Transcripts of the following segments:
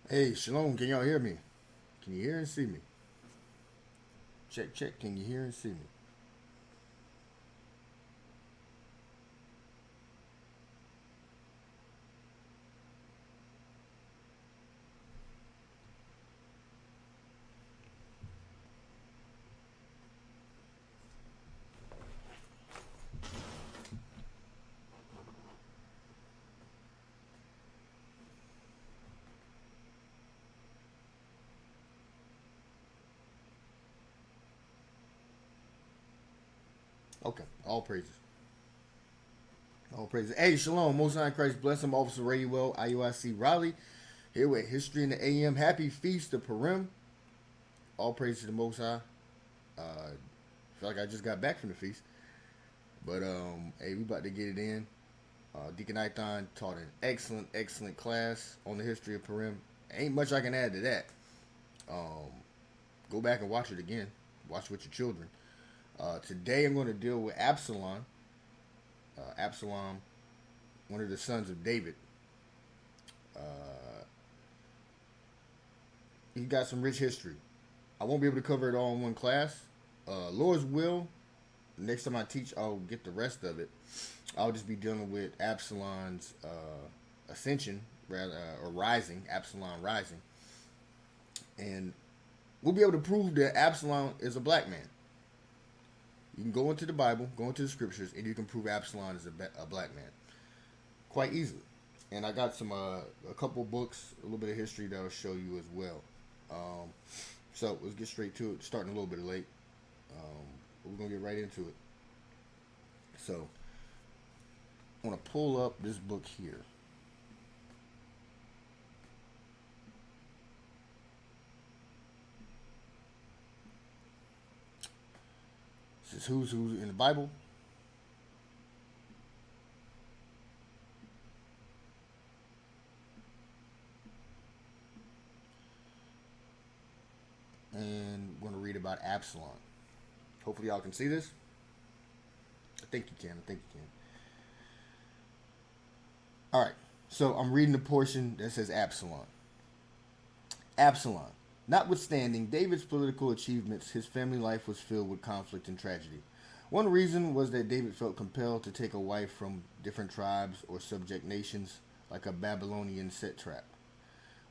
Hey, Shalom, can y'all hear me? Can you hear and see me? Check, check, can you hear and see me? Okay, all praises. All praises. Hey, Shalom, Most High in Christ, bless him, Officer Radio IUIC Raleigh, here with History in the AM. Happy Feast of Purim. All praise to the Most High. Feel like I just got back from the feast. But, hey, we about to get it in. Deacon Ithon taught an excellent class on the history of Purim. Ain't much I can add to that. Um, Go back and watch it again. Watch with your children. Today I'm going to deal with Absalom. Absalom, one of the sons of David. Uh, he got some rich history. I won't be able to cover it all in one class. Lord's will, next time I teach, I'll get the rest of it. I'll just be dealing with Absalom's ascension, rather, or rising, Absalom rising. And we'll be able to prove that Absalom is a black man. You can go into the Bible, go into the scriptures, and you can prove Absalom is a black man quite easily. And I got some a couple books, a little bit of history that I'll show you as well. Um, so let's get straight to it. Starting a little bit late, but we're gonna get right into it. So I want to pull up this book here. This is who's in the Bible. And we're going to read about Absalom. Hopefully, y'all can see this. I think you can. All right. So I'm reading the portion that says Absalom. Absalom. Notwithstanding David's political achievements, his family life was filled with conflict and tragedy. One reason was that David felt compelled to take a wife from different tribes or subject nations, like a Babylonian satrap.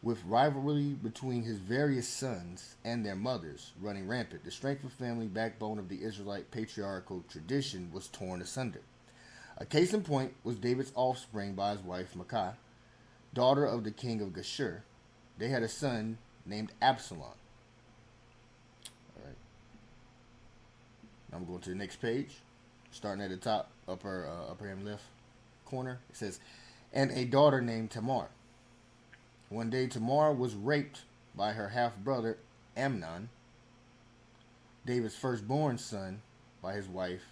With rivalry between his various sons and their mothers running rampant, the strength of family backbone of the Israelite patriarchal tradition was torn asunder. A case in point was David's offspring by his wife Maacah, daughter of the king of Geshur. They had a son named Absalom. All right. Now I'm going to the next page, starting at the top, upper hand left corner. It says, and a daughter named Tamar. One day Tamar was raped by her half brother Amnon, David's firstborn son, by his wife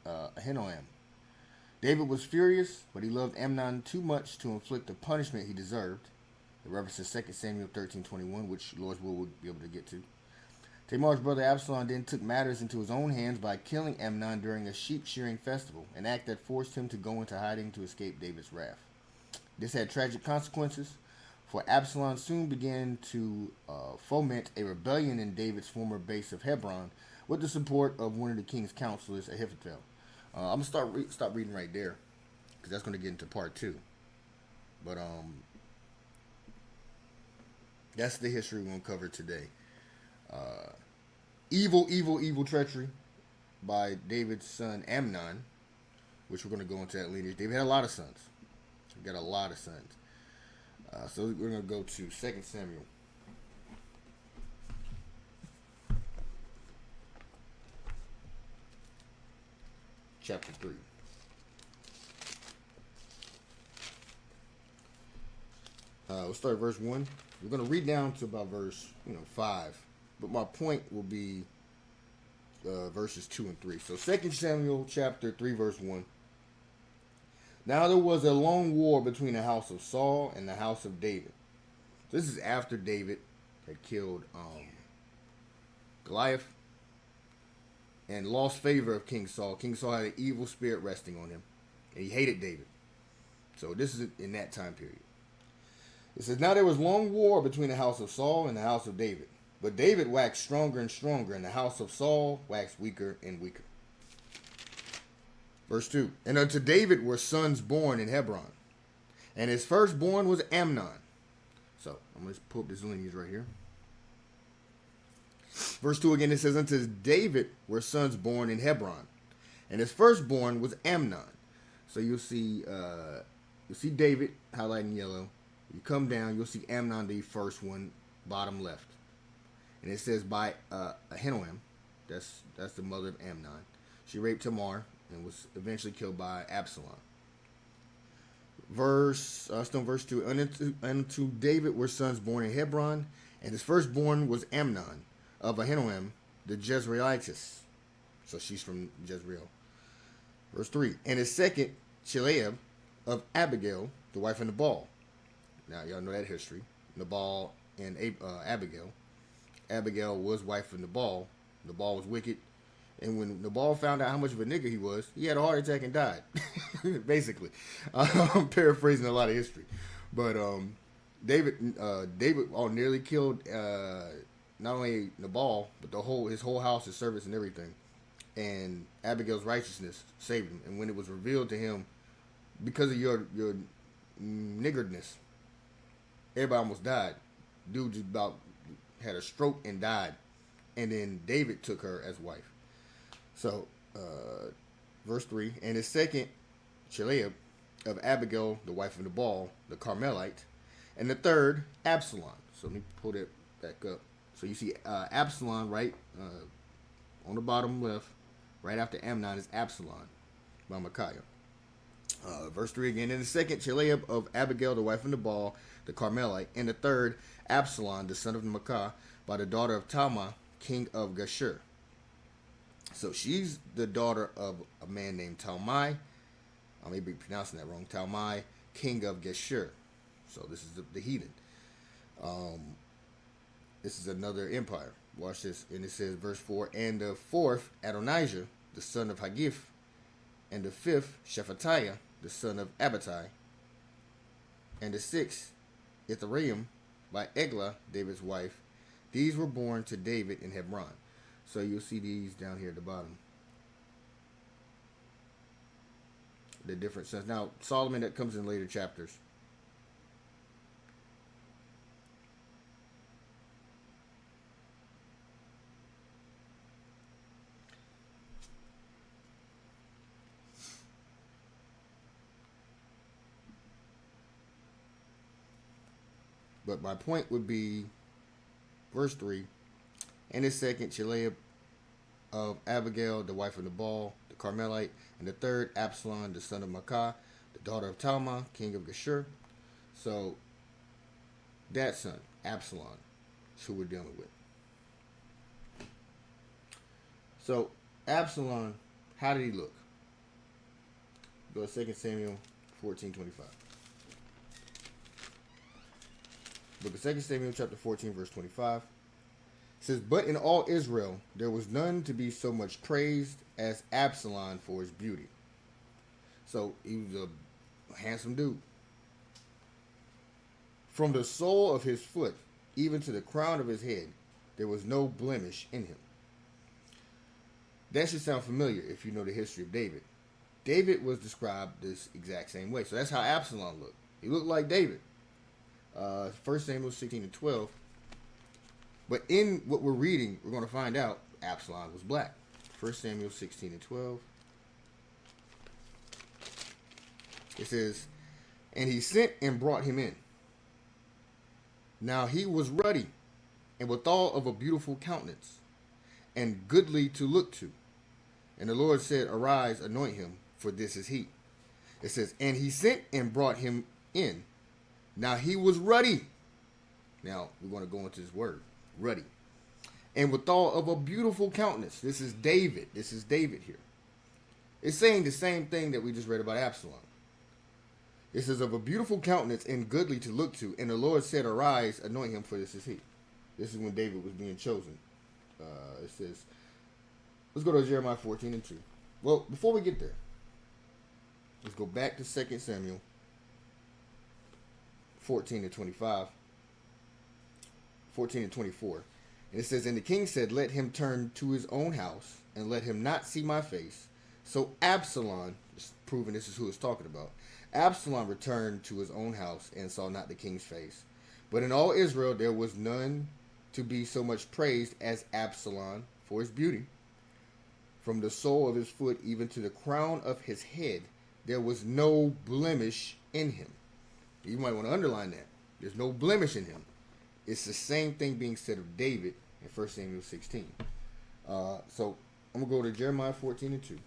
Ahinoam. David was furious, but he loved Amnon too much to inflict the punishment he deserved. It references 2 Samuel 13:21, which Lord's will be able to get to. Tamar's brother Absalom then took matters into his own hands by killing Amnon during a sheep shearing festival, an act that forced him to go into hiding to escape David's wrath. This had tragic consequences, for Absalom soon began to foment a rebellion in David's former base of Hebron with the support of one of the king's counselors, Ahithophel. I'm gonna stop reading right there because that's gonna get into part two. But that's the history we're gonna cover today. Evil treachery by David's son Amnon, which we're gonna go into that lineage. David had a lot of sons. He got a lot of sons. So we're going to go to 2 Samuel. Chapter 3. We'll start at verse 1. We're going to read down to about verse 5. But my point will be verses 2 and 3. So 2 Samuel chapter 3 verse 1. Now there was a long war between the house of Saul and the house of David. This is after David had killed Goliath and lost favor of King Saul. King Saul had an evil spirit resting on him, and he hated David. So this is in that time period. It says, now there was long war between the house of Saul and the house of David. But David waxed stronger and stronger, and the house of Saul waxed weaker and weaker. Verse 2. And unto David were sons born in Hebron. And his firstborn was Amnon. So, I'm going to pull up this lineage right here. Verse 2 again, it says, unto David were sons born in Hebron. And his firstborn was Amnon. So you'll see David highlighted in yellow. You come down, you'll see Amnon, the first one, bottom left. And it says by Ahinoam, that's the mother of Amnon. She raped Tamar and was eventually killed by Absalom. Verse 2. Unto David were sons born in Hebron, and his firstborn was Amnon of Ahinoam, the Jezreelitess. So she's from Jezreel. Verse 3. And his second, Chileab of Abigail, the wife of Nabal. Now, y'all know that history. Nabal and Abigail. Abigail was wife of Nabal. Nabal was wicked. And when Nabal found out how much of a nigger he was, he had a heart attack and died. Basically. I'm paraphrasing a lot of history. But David nearly killed not only Nabal, but his whole house, his servants, and everything. And Abigail's righteousness saved him. And when it was revealed to him, because of your niggardness, everybody almost died. Dude just about had a stroke and died. And then David took her as wife. So, verse 3. And his second, Chileab of Abigail, the wife of Nabal, the Carmelite. And the third, Absalom. So let me pull that back up. So you see Absalom right on the bottom left. Right after Amnon is Absalom by Micaiah. Verse 3 again. And the second, Chileab of Abigail, the wife of Nabal, the Carmelite. And the third, Absalom, the son of Maacah, by the daughter of Talmai, king of Geshur. So she's the daughter of a man named Talmai. I may be pronouncing that wrong. Talmai, king of Geshur. So this is the heathen. This is another empire. Watch this. And it says, verse 4, and the fourth, Adonijah, the son of Haggith. And the fifth, Shephatiah, the son of Abitai. And the sixth, Ithream, by Eglah, David's wife. These were born to David in Hebron. So you'll see these down here at the bottom. The different sons. Now, Solomon, that comes in later chapters. But my point would be, verse 3, and his second, Chileab of Abigail, the wife of Nabal, the Carmelite, and the third, Absalom, the son of Maacah, the daughter of Talmai, king of Geshur. So, that son, Absalom, is who we're dealing with. So, Absalom, how did he look? Go to 2 Samuel 14:25. Book of 2 Samuel chapter 14, verse 25. It says, but in all Israel there was none to be so much praised as Absalom for his beauty. So he was a handsome dude. From the sole of his foot even to the crown of his head, there was no blemish in him. That should sound familiar if you know the history of David. David was described this exact same way. So that's how Absalom looked. He looked like David. 1 Samuel 16:12. But in what we're reading, we're going to find out Absalom was black. 1 Samuel 16:12. It says, and he sent and brought him in. Now he was ruddy, and withal of a beautiful countenance, and goodly to look to. And the Lord said, arise, anoint him, for this is he. It says, and he sent and brought him in. Now he was ruddy. Now we're going to go into this word, ruddy. And withal of a beautiful countenance. This is David. This is David here. It's saying the same thing that we just read about Absalom. It says, of a beautiful countenance and goodly to look to. And the Lord said, arise, anoint him, for this is he. This is when David was being chosen. It says, let's go to Jeremiah 14:2. Well, before we get there, let's go back to 2 Samuel 14 and 25. 14 and 24. And it says, and the king said, let him turn to his own house, and let him not see my face. So Absalom, just proving this is who it's talking about, Absalom returned to his own house and saw not the king's face. But in all Israel there was none to be so much praised as Absalom for his beauty. From the sole of his foot even to the crown of his head, there was no blemish in him. You might want to underline that. There's no blemish in him. It's the same thing being said of David in 1 Samuel 16. So I'm going to go to Jeremiah 14 and 2.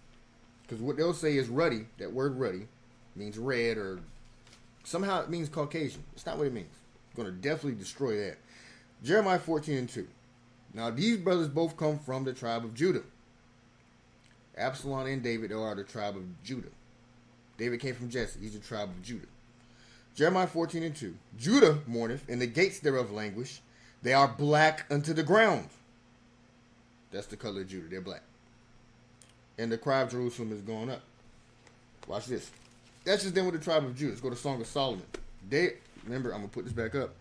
Because what they'll say is ruddy. That word ruddy means red, or somehow it means Caucasian. It's not what it means. I'm going to definitely destroy that. Jeremiah 14 and 2. Now these brothers both come from the tribe of Judah. Absalom and David are the tribe of Judah. David came from Jesse. He's the tribe of Judah. Jeremiah 14 and 2. Judah mourneth, and the gates thereof languish. They are black unto the ground. That's the color of Judah. They're black. And the cry of Jerusalem is going up. Watch this. That's just then with the tribe of Judah. Let's go to Song of Solomon. Remember, I'm going to put this back up.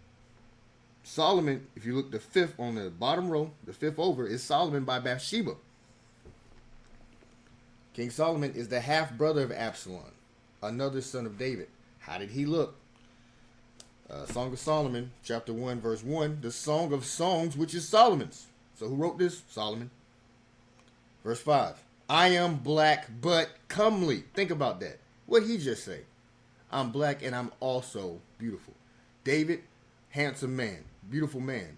Solomon, if you look the fifth on the bottom row, the fifth over, is Solomon by Bathsheba. King Solomon is the half-brother of Absalom, another son of David. How did he look? Song of Solomon, chapter 1, verse 1, the Song of Songs, which is Solomon's. So who wrote this? Solomon. Verse 5, I am black but comely. Think about that. What did he just say? I'm black and I'm also beautiful. David, handsome man, beautiful man.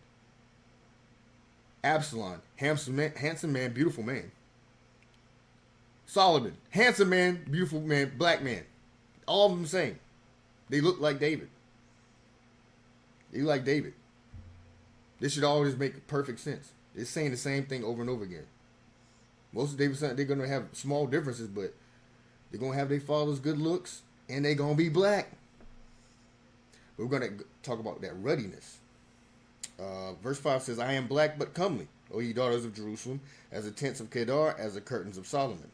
Absalom, handsome man, beautiful man. Solomon, handsome man, beautiful man, black man. All of them same. They look like David. They look like David. This should always make perfect sense. It's saying the same thing over and over again. Most of David's sons, they're going to have small differences, but they're going to have their father's good looks, and they're going to be black. But we're going to talk about that ruddiness. Verse 5 says, I am black but comely, O ye daughters of Jerusalem, as the tents of Kedar, as the curtains of Solomon.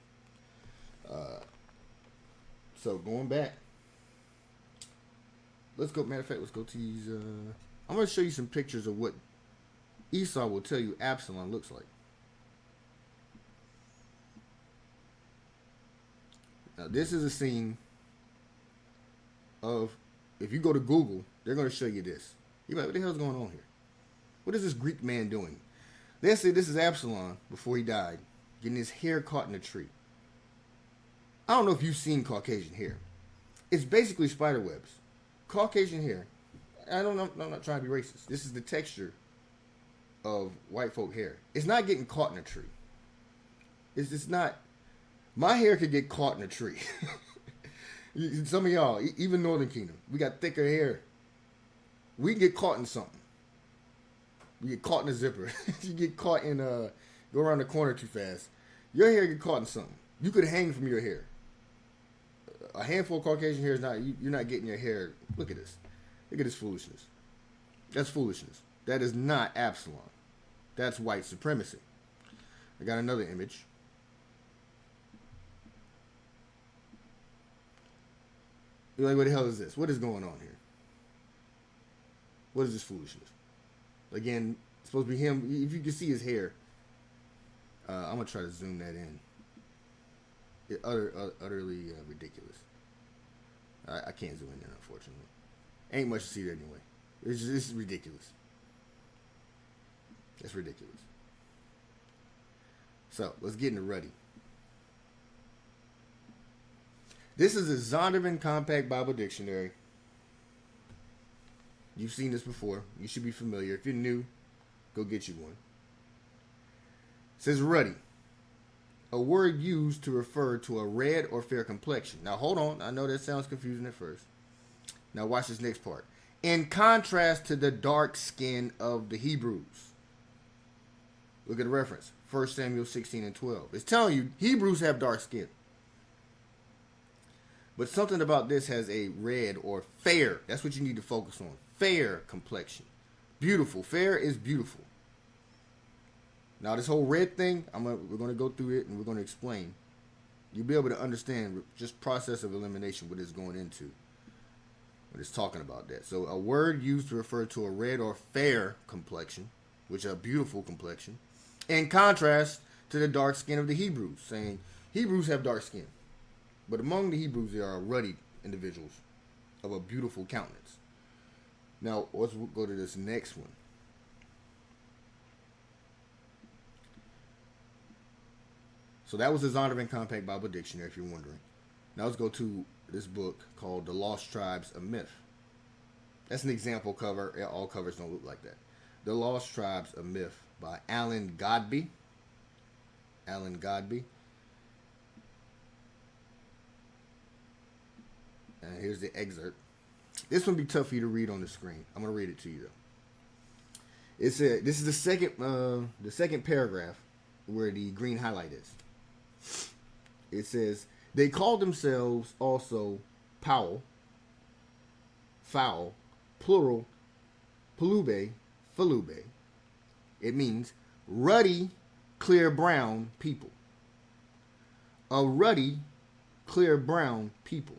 So going back, let's go. Matter of fact, let's go to these. I'm going to show you some pictures of what Esau will tell you Absalom looks like. Now, this is a scene of, if you go to Google, they're going to show you this. You're like, what the hell's going on here? What is this Greek man doing? They say this is Absalom before he died, getting his hair caught in a tree. I don't know if you've seen Caucasian hair. It's basically spider webs. Caucasian hair, I'm not trying to be racist. This is the texture of white folk hair. It's not getting caught in a tree. It's just not. My hair could get caught in a tree. Some of y'all, even Northern Kingdom, we got thicker hair. We get caught in something. We get caught in a zipper. You get caught in go around the corner too fast. Your hair get caught in something. You could hang from your hair. A handful of Caucasian hair is not, you're not getting your hair. Look at this. Look at this foolishness. That's foolishness. That is not Absalom. That's white supremacy. I got another image. You're like, what the hell is this? What is going on here? What is this foolishness? Again, it's supposed to be him. If you can see his hair, I'm going to try to zoom that in. It's utterly ridiculous. I can't zoom in there, unfortunately. Ain't much to see there anyway. It's just ridiculous. It's ridiculous. So, let's get into Ruddy. This is a Zondervan Compact Bible Dictionary. You've seen this before. You should be familiar. If you're new, go get you one. It says ruddy. A word used to refer to a red or fair complexion. Now, hold on. I know that sounds confusing at first. Now, watch this next part. In contrast to the dark skin of the Hebrews. Look at the reference. 1 Samuel 16 and 12. It's telling you Hebrews have dark skin. But something about this has a red or fair. That's what you need to focus on. Fair complexion. Beautiful. Fair is beautiful. Now, this whole red thing, we're going to go through it and we're going to explain. You'll be able to understand just process of elimination what it's going into. when it's talking about that. So a word used to refer to a red or fair complexion, which is a beautiful complexion, in contrast to the dark skin of the Hebrews, saying Hebrews have dark skin, but among the Hebrews there are ruddy individuals of a beautiful countenance. Now let's go to this next one. So that was the Zondervan Compact Bible Dictionary, if you're wondering. Now let's go to this book called The Lost Tribes, a Myth. That's an example cover. All covers don't look like that. The Lost Tribes, a Myth by Alan Godby. Alan Godby. And here's the excerpt. This one will be tough for you to read on the screen. I'm going to read it to you, though. It said, this is the second paragraph where the green highlight is. It says, they called themselves also Powell, foul, plural, Palube, Falube. It means ruddy, clear brown people. A ruddy, clear brown people.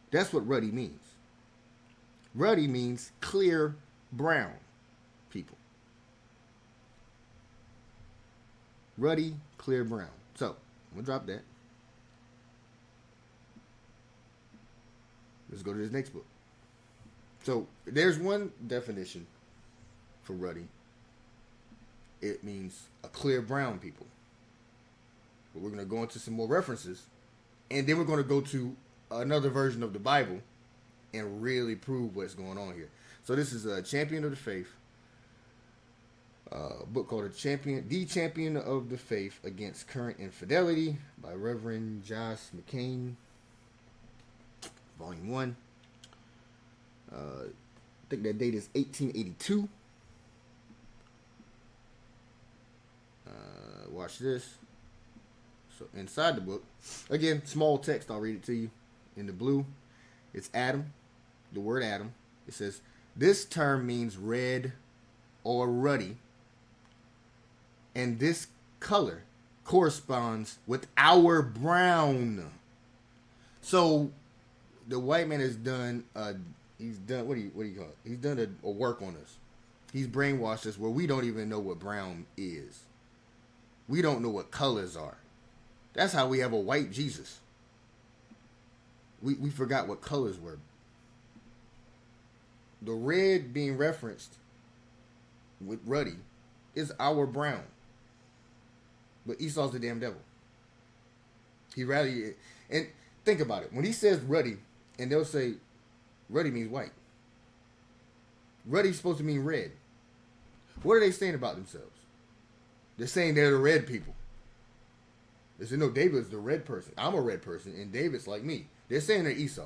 That's what ruddy means. Ruddy means clear brown people. Ruddy, clear brown. So, I'm going to drop that. Let's go to this next book. So, there's one definition for ruddy. It means a clear brown people. But we're going to go into some more references. And then we're going to go to another version of the Bible and really prove what's going on here. So this is a Champion of the Faith, a book called The Champion of the Faith Against Current Infidelity by Reverend Josh McCain, Volume 1. I think that date is 1882. Watch this. So inside the book, again, small text, I'll read it to you. In the blue, it's Adam, the word Adam. It says, this term means red or ruddy, and this color corresponds with our brown. So the white man has done, what do you call it? He's done a work on us. He's brainwashed us where we don't even know what brown is. We don't know what colors are. That's how we have a white Jesus. We forgot what colors were. The red being referenced with ruddy is our brown. But Esau's the damn devil. And think about it. When he says ruddy, and they'll say ruddy means white. Ruddy's supposed to mean red. What are they saying about themselves? They're saying they're the red people. They say, no, David's the red person. I'm a red person, and David's like me. They're saying they're Esau.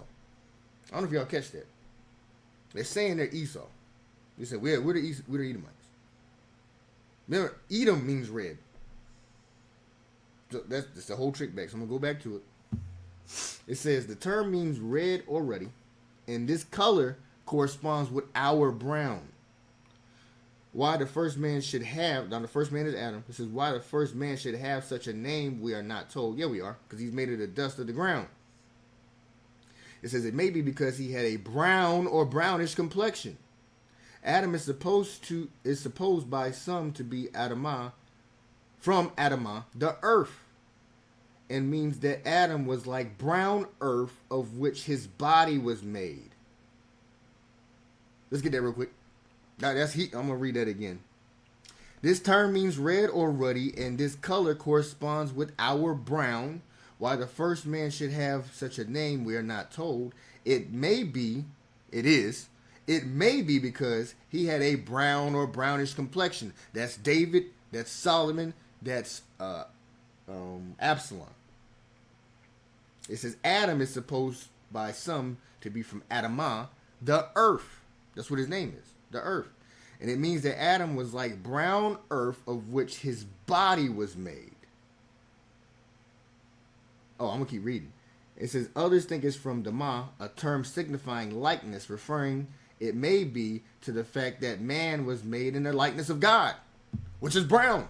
I don't know if y'all catch that. They're saying they're Esau. They say, we're the Edomites. Remember, Edom means red. So that's the whole trick back. So I'm going to go back to it. It says, the term means red or ruddy, and this color corresponds with our brown. Why the first man should have, now the first man is Adam. It says, why the first man should have such a name, we are not told. Yeah, we are, because he's made of the dust of the ground. It says it may be because he had a brown or brownish complexion. Adam is supposed by some to be Adamah, from Adamah, the earth, and means that Adam was like brown earth of which his body was made. Let's get that real quick. Now that's heat. I'm gonna read that again. This term means red or ruddy, and this color corresponds with our brown. Why the first man should have such a name, we are not told. It may be because he had a brown or brownish complexion. That's David, that's Solomon, that's Absalom. It says Adam is supposed by some to be from Adamah, the earth. That's what his name is, the earth. And it means that Adam was like brown earth of which his body was made. Oh, I'm going to keep reading. It says, others think it's from Damah, a term signifying likeness, referring, it may be, to the fact that man was made in the likeness of God, which is brown.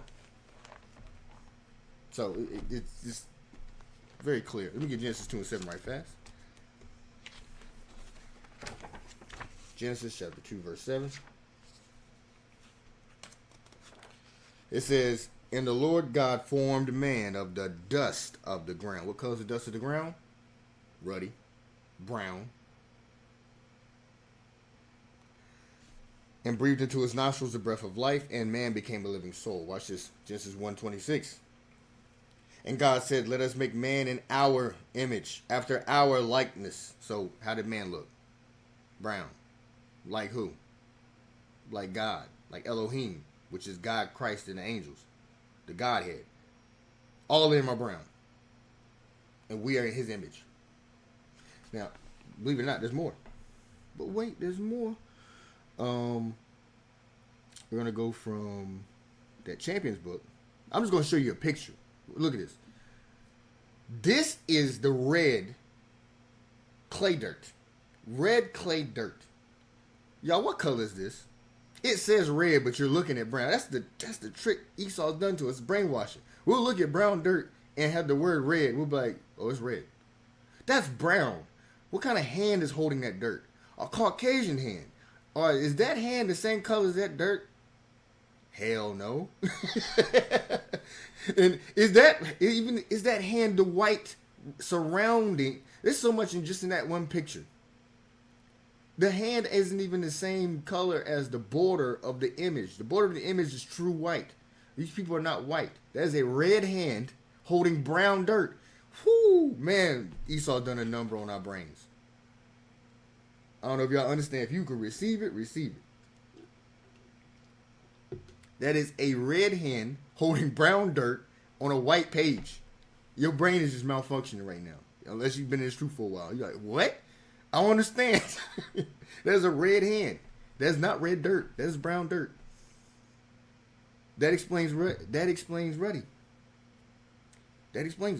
So, it's just very clear. Let me get Genesis 2 and 7 right fast. Genesis chapter 2, verse 7. It says, and the Lord God formed man of the dust of the ground. What color is the dust of the ground? Ruddy, brown. And breathed into his nostrils the breath of life, and man became a living soul. Watch this, Genesis 1:26. And God said, let us make man in our image, after our likeness. So how did man look? Brown. Like who? Like God. Like Elohim, which is God, Christ, and the angels. The Godhead. All of them are brown. And we are in his image. Now, believe it or not, there's more. But wait, there's more. We're going to go from that Champions book. I'm just going to show you a picture. Look at this. This is the red clay dirt. Red clay dirt. Y'all, what color is this? It says red, but you're looking at brown. That's the trick Esau's done to us, brainwashing. We'll look at brown dirt and have the word red. We'll be like, oh, it's red. That's brown. What kind of hand is holding that dirt? A Caucasian hand. Or is that hand the same color as that dirt? Hell no. And is that hand the white surrounding? There's so much in just in that one picture. The hand isn't even the same color as the border of the image. The border of the image is true white. These people are not white. That is a red hand holding brown dirt. Whoo, man, Esau done a number on our brains. I don't know if y'all understand. If you can receive it, receive it. That is a red hand holding brown dirt on a white page. Your brain is just malfunctioning right now. Unless you've been in this truth for a while. You're like, what? I don't understand. There's a red hand. That's not red dirt. That's brown dirt. That explains ruddy. That explains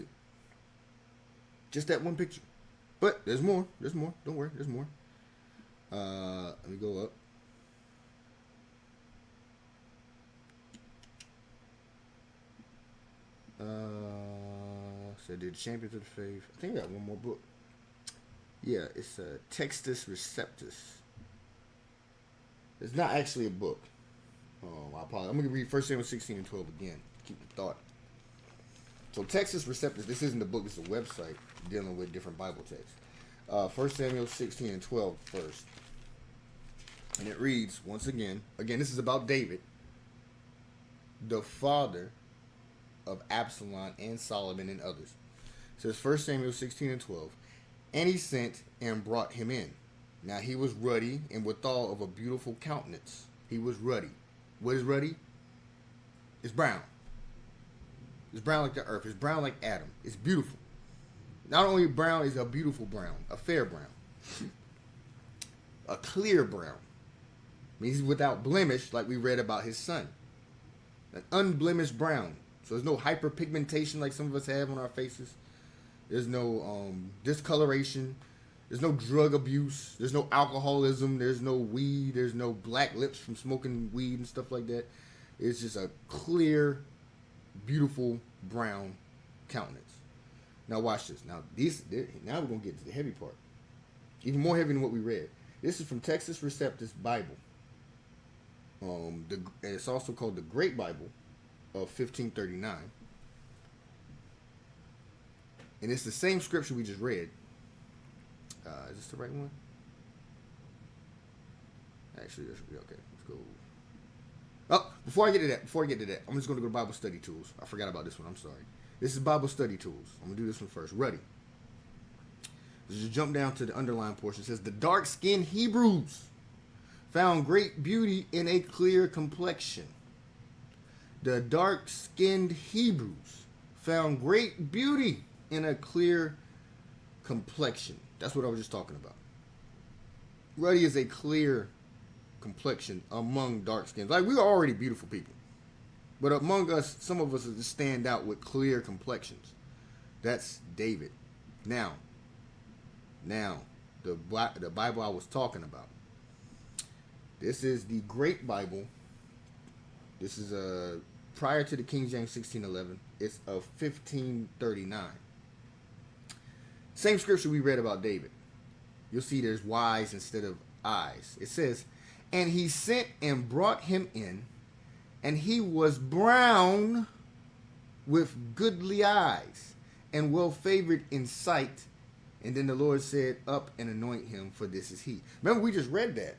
it. Just that one picture. But there's more. There's more. Don't worry. There's more. Let me go up. So I did Champions of the Faith. I think I got one more book. Yeah, it's Textus Receptus. It's not actually a book. I apologize. I'm going to read 1 Samuel 16 and 12 again. Keep the thought. So Textus Receptus, this isn't a book, it's a website dealing with different Bible texts. 1 Samuel 16 and 12 first. And it reads, once again, this is about David, the father of Absalom and Solomon and others. It says 1 Samuel 16 and 12. And he sent and brought him in. Now he was ruddy and withal of a beautiful countenance. He was ruddy. What is ruddy? It's brown. It's brown like the earth. It's brown like Adam. It's beautiful. Not only brown, it's a beautiful brown. A fair brown. A clear brown. Means he's without blemish, like we read about his son. An unblemished brown. So there's no hyperpigmentation like some of us have on our faces. There's no discoloration. There's no drug abuse. There's no alcoholism. There's no weed. There's no black lips from smoking weed and stuff like that. It's just a clear, beautiful brown countenance. Now watch this. Now we're going to get to the heavy part. Even more heavy than what we read. This is from Textus Receptus Bible. It's also called the Great Bible of 1539. And it's the same scripture we just read. Is this the right one? Actually, this should be okay. Let's go. Oh, before I get to that, I'm just going to go to Bible Study Tools. I forgot about this one. I'm sorry. This is Bible Study Tools. I'm going to do this one first. Ready. Let's just jump down to the underlined portion. It says, the dark-skinned Hebrews found great beauty in a clear complexion. The dark-skinned Hebrews found great beauty in a clear complexion. That's what I was just talking about. Ruddy is a clear complexion among dark skins. Like, we are already beautiful people. But among us, some of us just stand out with clear complexions. That's David. Now, the Bible I was talking about. This is the Great Bible. This is prior to the King James 1611. It's of 1539. Same scripture we read about David. You'll see there's Y's instead of eyes. It says, and he sent and brought him in, and he was brown with goodly eyes, and well favored in sight. And then the Lord said, up and anoint him, for this is he. Remember, we just read that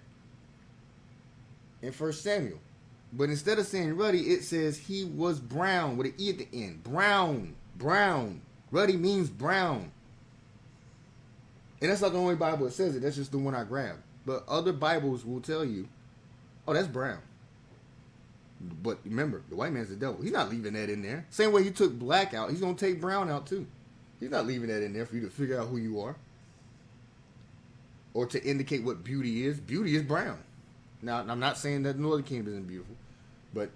in 1 Samuel. But instead of saying ruddy, it says he was brown with an E at the end. Brown, brown. Ruddy means brown. And that's not the only Bible that says it. That's just the one I grabbed. But other Bibles will tell you, oh, that's brown. But remember, the white man's the devil. He's not leaving that in there. Same way he took black out, he's going to take brown out too. He's not leaving that in there for you to figure out who you are. Or to indicate what beauty is. Beauty is brown. Now, I'm not saying that the Northern Kingdom isn't beautiful. But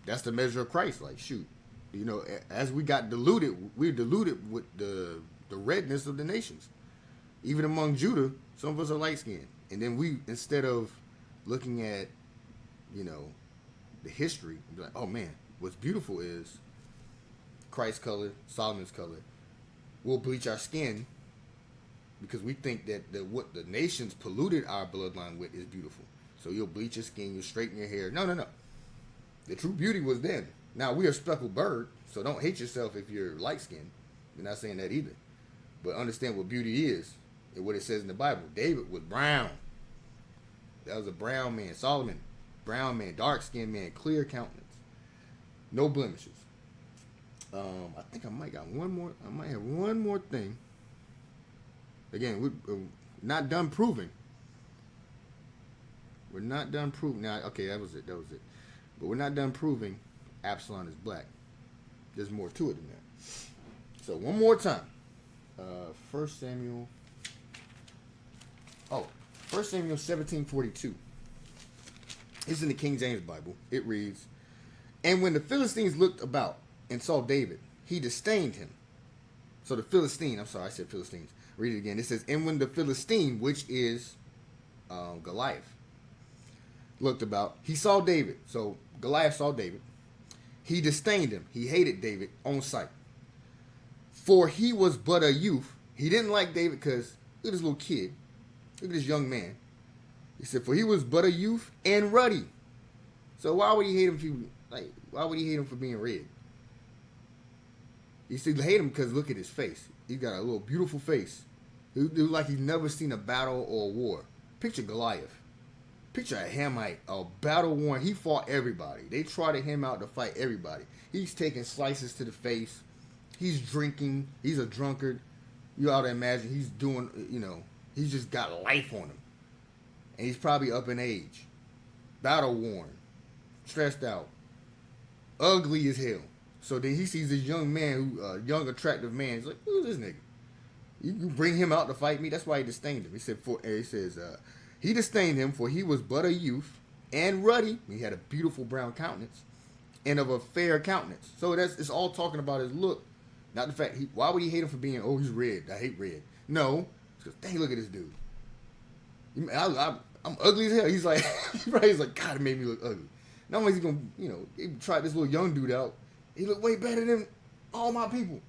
that's the measure of Christ. Like, shoot. You know, as we got diluted, we're diluted with the redness of the nations. Even among Judah, some of us are light-skinned. And then we, instead of looking at, you know, the history, be like, oh man, what's beautiful is Christ's color, Solomon's color. We'll bleach our skin because we think that what the nations polluted our bloodline with is beautiful. So you'll bleach your skin, you'll straighten your hair. No. The true beauty was then. Now, we are speckled bird, so don't hate yourself if you're light-skinned. We're not saying that either. But understand what beauty is and what it says in the Bible. David was brown. That was a brown man. Solomon, brown man, dark-skinned man, clear countenance. No blemishes. I think I might got one more. I might have one more thing. Again, we're not done proving. We're not done proving. Now, okay, that was it. But we're not done proving Absalom is black. There's more to it than that. So one more time. 1 Samuel 17:42. It's in the King James Bible. It reads, and when the Philistines looked about and saw David, he disdained him. So the Philistine, I'm sorry, I said Philistines. Read it again. It says, and when the Philistine, which is Goliath, looked about, he saw David. So Goliath saw David. He disdained him. He hated David on sight. For he was but a youth. He didn't like David because look at this little kid. Look at this young man. He said, for he was but a youth and ruddy. So why would he hate him why would he hate him for being red? He said hate him because look at his face. He's got a little beautiful face. He look like he's never seen a battle or a war. Picture Goliath. Picture a Hamite, a battle worn. He fought everybody. They trotted him out to fight everybody. He's taking slices to the face. He's drinking. He's a drunkard. You ought to imagine he's doing, he's just got life on him. And he's probably up in age. Battle worn. Stressed out. Ugly as hell. So then he sees this young man, young attractive man. He's like, who's this nigga? You bring him out to fight me? That's why he disdained him. He says, he disdained him, for he was but a youth and ruddy. He had a beautiful brown countenance and of a fair countenance. So it's all talking about his look, not the fact. Why would he hate him for being? Oh, he's red. I hate red. No, because dang, look at this dude. I'm ugly as hell. He's like, he's like, God, it made me look ugly. Not only is he gonna, he tried this little young dude out. He looked way better than all my people.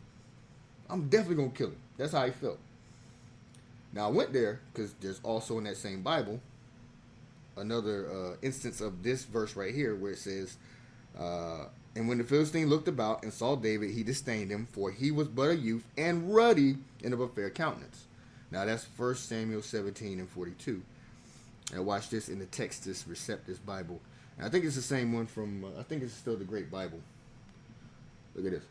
I'm definitely gonna kill him. That's how he felt. Now I went there because there's also in that same Bible another instance of this verse right here where it says, and when the Philistine looked about and saw David, he disdained him, for he was but a youth and ruddy and of a fair countenance. Now that's 1 Samuel 17:42. And watch this in the Textus Receptus Bible. And I think it's the same one from, I think it's still the Great Bible. Look at this.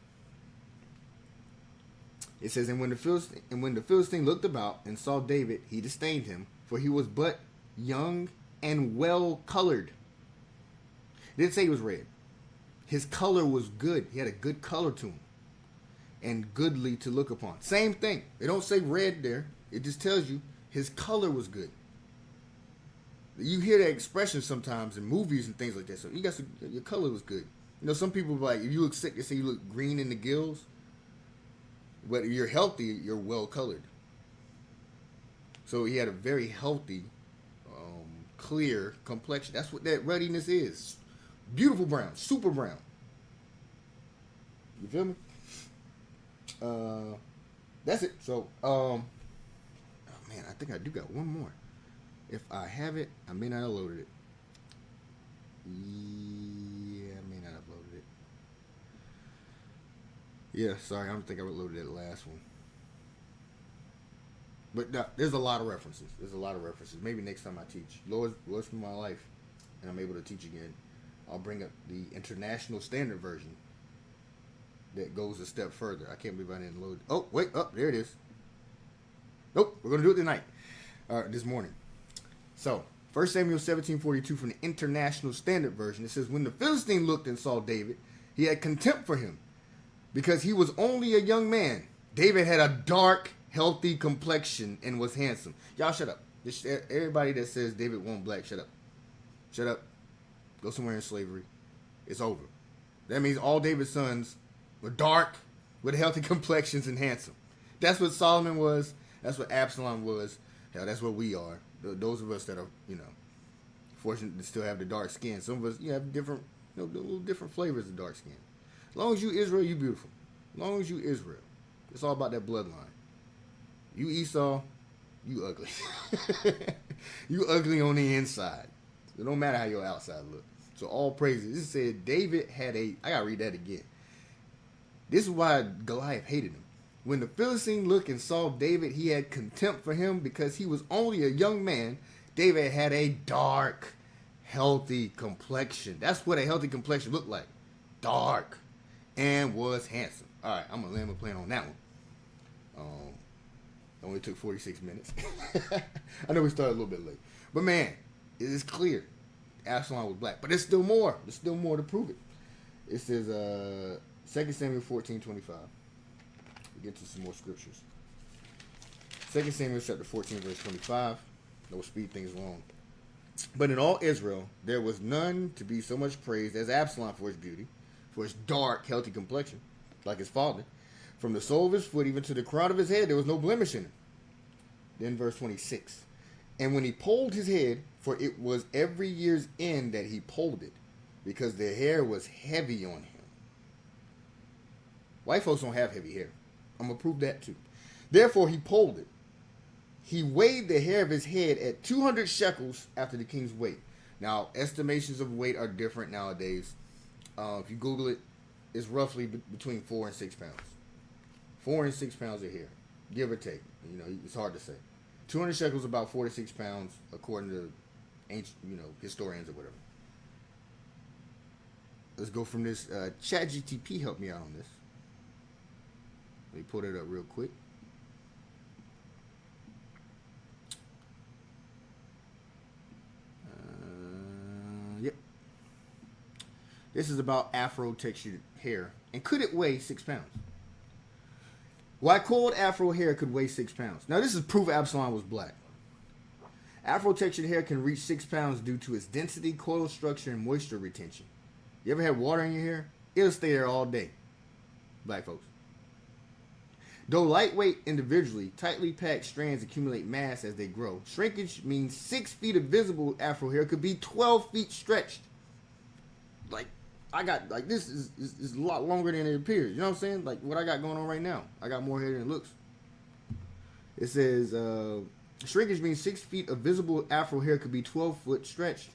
It says, and when the Philistine looked about and saw David, he disdained him, for he was but young and well colored. It didn't say he was red. His color was good. He had a good color to him. And goodly to look upon. Same thing. They don't say red there. It just tells you his color was good. You hear that expression sometimes in movies and things like that. So your color was good. Some people like, if you look sick, they say you look green in the gills. But if you're healthy, you're well colored. So he had a very healthy, clear complexion. That's what that ruddiness is. Beautiful brown, super brown. You feel me? That's it. So, oh man, I think I do got one more. If I have it, I may not have loaded it. Yeah, I may not have loaded it. Yeah, sorry, I don't think I loaded that last one. But no, there's a lot of references. There's a lot of references. Maybe next time I teach, Lord, for my life, and I'm able to teach again, I'll bring up the International Standard Version that goes a step further. I can't believe I didn't load. Oh, wait, there it is. Nope, we're gonna do it tonight. This morning. So, 1 Samuel 17:42 from the International Standard Version. It says, when the Philistine looked and saw David, he had contempt for him, because he was only a young man. David had a dark, healthy complexion and was handsome. Y'all shut up. Everybody that says David wasn't black, shut up. Shut up. Go somewhere in slavery. It's over. That means all David's sons were dark, with healthy complexions and handsome. That's what Solomon was. That's what Absalom was. Hell, that's what we are. Those of us that are, fortunate to still have the dark skin. Some of us, have different, little different flavors of dark skin. As long as you Israel, you beautiful. As long as you Israel. It's all about that bloodline. You Esau, you ugly. You ugly on the inside. It don't matter how your outside look. So all praises. This said David had I gotta read that again. This is why Goliath hated him. When the Philistine looked and saw David, he had contempt for him because he was only a young man. David had a dark, healthy complexion. That's what a healthy complexion looked like. Dark. And was handsome. All right, I'm going to land my plane on that one. It only took 46 minutes. I know we started a little bit late. But man, it is clear. Absalom was black. But there's still more. There's still more to prove it. It says 2 Samuel 14:25. We get to some more scriptures. 2 Samuel chapter 14, verse 25. No speed things along. But in all Israel, there was none to be so much praised as Absalom for his beauty, for his dark, healthy complexion, like his father. From the sole of his foot even to the crown of his head, there was no blemish in him. Then verse 26. And when he polled his head, for it was every year's end that he polled it, because the hair was heavy on him. White folks don't have heavy hair. I'm going to prove that too. Therefore he polled it. He weighed the hair of his head at 200 shekels after the king's weight. Now, estimations of weight are different nowadays. If you Google it, it's roughly between 4 and 6 pounds. 4 and 6 pounds of hair, give or take. It's hard to say. 200 shekels, about 4 to 6 pounds, according to ancient, historians or whatever. Let's go from this. ChatGTP helped me out on this. Let me pull it up real quick. Yep. This is about Afro textured hair. And could it weigh 6 pounds? Why coiled Afro hair could weigh 6 pounds. Now this is proof Absalom was black. Afro textured hair can reach 6 pounds due to its density, coil structure, and moisture retention. You ever had water in your hair? It'll stay there all day. Black folks. Though lightweight individually, tightly packed strands accumulate mass as they grow. Shrinkage means 6 feet of visible Afro hair could be 12 feet stretched. This is a lot longer than it appears. You know what I'm saying? Like what I got going on right now. I got more hair than it looks. It says shrinkage means 6 feet of visible Afro hair could be 12 foot stretched.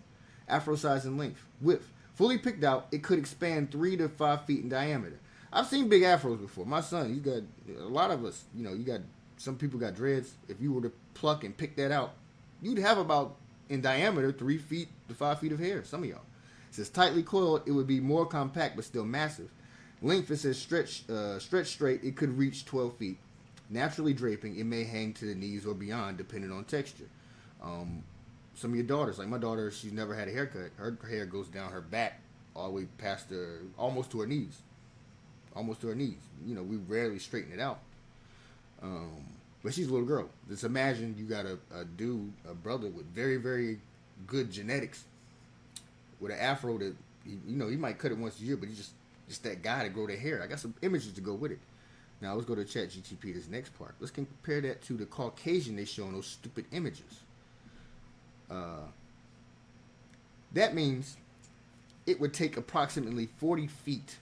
Afro size and length. Width. Fully picked out, it could expand 3 to 5 feet in diameter. I've seen big afros before. My son, he's got a lot of us. You got some people got dreads. If you were to pluck and pick that out, you'd have about in diameter 3 feet to 5 feet of hair. Some of y'all. It says tightly coiled, it would be more compact but still massive. Length, it says stretch straight, it could reach 12 feet. Naturally draping, it may hang to the knees or beyond, depending on texture. Some of your daughters, like my daughter, she's never had a haircut. Her hair goes down her back all the way past almost to her knees. Almost to her knees. We rarely straighten it out. But she's a little girl. Just imagine you got a brother with very, very good genetics with an afro that, he might cut it once a year, but he's just that guy to grow their hair. I got some images to go with it. Now, let's go to ChatGTP, this next part. Let's compare that to the Caucasian they show in those stupid images. That means it would take approximately 40 feet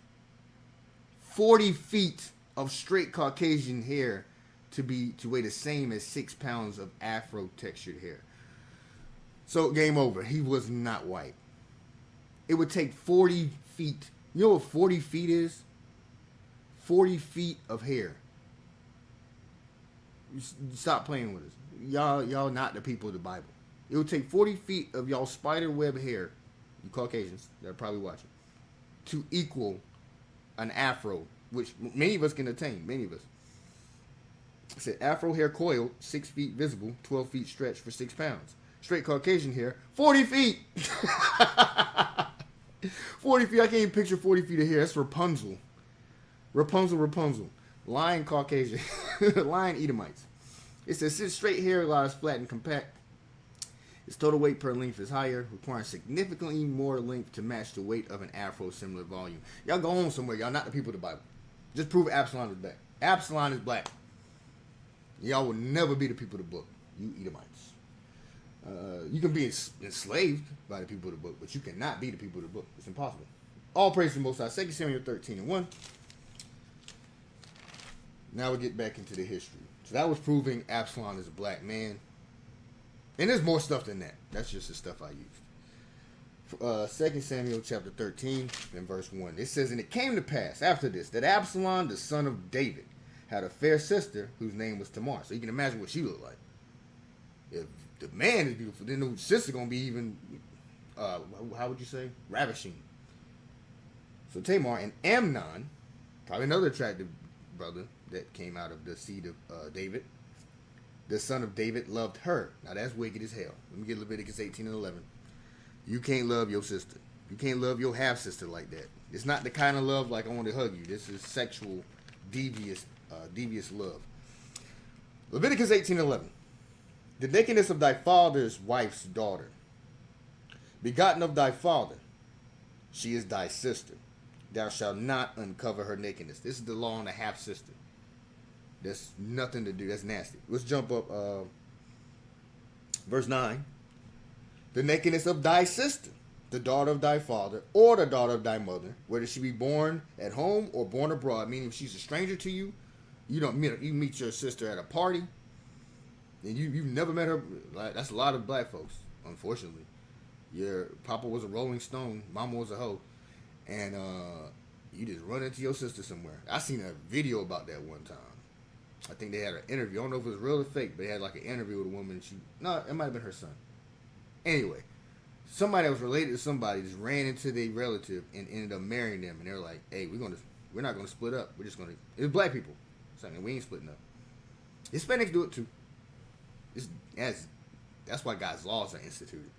of straight Caucasian hair to weigh the same as 6 pounds of Afro textured hair. So game over. He was not white. It would take 40 feet. You know what 40 feet is? 40 feet of hair. Stop playing with us. Y'all not the people of the Bible. It would take 40 feet of y'all spider web hair, you Caucasians that are probably watching, to equal an afro, which many of us can attain. Many of us. It said afro hair coiled, 6 feet visible, 12 feet stretched for 6 pounds. Straight Caucasian hair, 40 feet. 40 feet. I can't even picture 40 feet of hair. That's Rapunzel. Rapunzel. Lion Caucasian. Lion Edomites. It says since straight hair lies flat and compact, its total weight per length is higher, requiring significantly more length to match the weight of an afro similar volume. Y'all go home somewhere. Y'all not the people of the Bible. Just prove Absalom is black. Absalom is black. Y'all will never be the people of the book. You Edomites. You can be enslaved by the people of the book, but you cannot be the people of the book. It's impossible. All praise to the Most High. 2 Samuel 13:1. Now we get back into the history. So that was proving Absalom is a black man. And there's more stuff than that. That's just the stuff I used. 2 Samuel chapter 13 and verse 1. It says, and it came to pass after this that Absalom, the son of David, had a fair sister whose name was Tamar. So you can imagine what she looked like. If the man is beautiful, then the sister going to be even, how would you say? Ravishing. So Tamar and Amnon, probably another attractive brother that came out of the seed of David, the son of David, loved her. Now that's wicked as hell. Let me get Leviticus 18:11. You can't love your sister. You can't love your half sister like that. It's not the kind of love like I want to hug you. This is sexual, devious love. Leviticus 18:11. The nakedness of thy father's wife's daughter, begotten of thy father, she is thy sister. Thou shalt not uncover her nakedness. This is the law on the half sister. That's nothing to do. That's nasty. Let's jump up. Verse 9. The nakedness of thy sister, the daughter of thy father, or the daughter of thy mother, whether she be born at home or born abroad, meaning if she's a stranger to you, you meet your sister at a party, and you've never met her. That's a lot of black folks, unfortunately. Your papa was a Rolling Stone, mama was a hoe, and you just run into your sister somewhere. I seen a video about that one time. I think they had an interview. I don't know if it was real or fake, but they had like an interview with a woman. It might have been her son. Anyway, somebody that was related to somebody just ran into their relative and ended up marrying them. And they were like, hey, we're not gonna split up. We're just gonna. It's black people. So, we ain't splitting up. Hispanics do it too. That's why God's laws are instituted.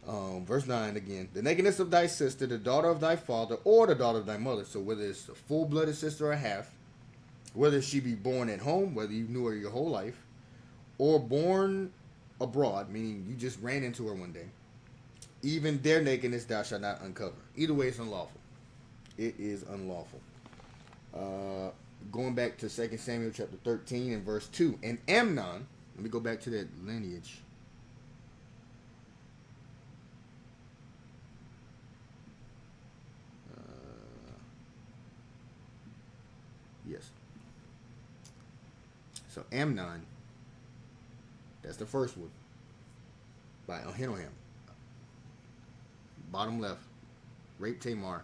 Verse 9 again. The nakedness of thy sister, the daughter of thy father, or the daughter of thy mother. So whether it's a full-blooded sister or a half, whether she be born at home, whether you knew her your whole life, or born abroad, meaning you just ran into her one day, even their nakedness thou shalt not uncover. Either way, it's unlawful. It is unlawful. Going back to 2 Samuel chapter 13 and verse 2. And Amnon, let me go back to that lineage. Yes. So Amnon, that's the first one by Ahinoam. Bottom left, raped Tamar,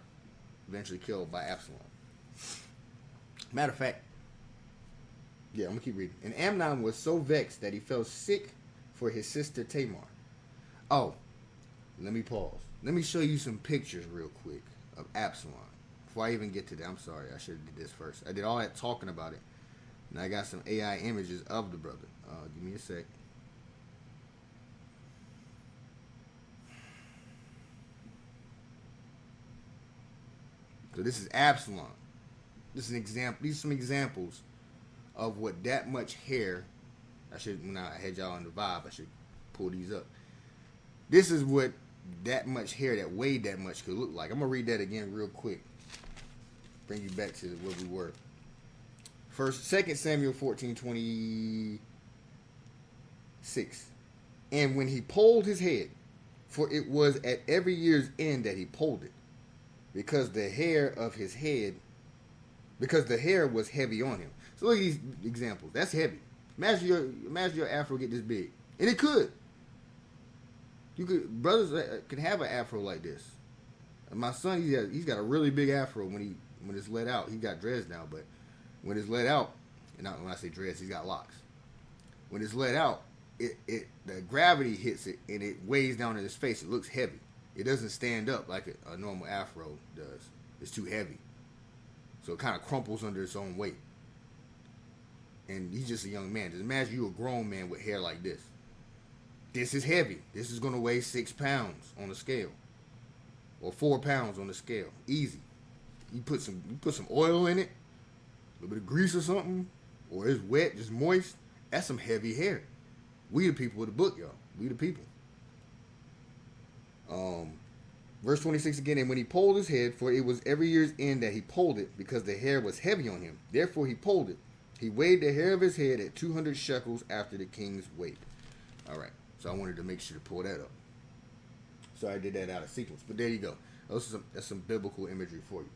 eventually killed by Absalom. Matter of fact, yeah, I'm gonna keep reading. And Amnon was so vexed that he fell sick for his sister Tamar. Oh, let me pause. Let me show you some pictures real quick of Absalom. Before I even get to that, I'm sorry, I should have did this first. I did all that talking about it. And I got some AI images of the brother. Give me a sec. So this is Absalom. This is an example. These are some examples of what that much hair. When I had y'all on the vibe, I should pull these up. This is what that much hair that weighed that much could look like. I'm gonna read that again real quick. Bring you back to where we were. 2 Samuel 14:26. And when he polled his head, for it was at every year's end that he polled it, because the hair was heavy on him. So look at these examples. That's heavy. Imagine your afro get this big. And it could. Brothers can have an afro like this. And my son, he's got a really big afro when it's let out. He got dreads now, but when it's let out, and when I say dreads, he's got locks. When it's let out, the gravity hits it and it weighs down in his face. It looks heavy. It doesn't stand up like a normal afro does. It's too heavy. So it kind of crumples under its own weight. And he's just a young man. Just imagine you a grown man with hair like this. This is heavy. This is going to weigh 6 pounds on the scale. Or 4 pounds on the scale. Easy. You put some oil in it, a little bit of grease or something, or it's wet, just moist. That's some heavy hair. We the people of the book, y'all. We the people. Verse 26 again, and when he polled his head, for it was every year's end that he polled it, because the hair was heavy on him. Therefore he polled it. He weighed the hair of his head at 200 shekels after the king's weight. All right. So I wanted to make sure to pull that up. So I did that out of sequence. But there you go. That's some biblical imagery for you.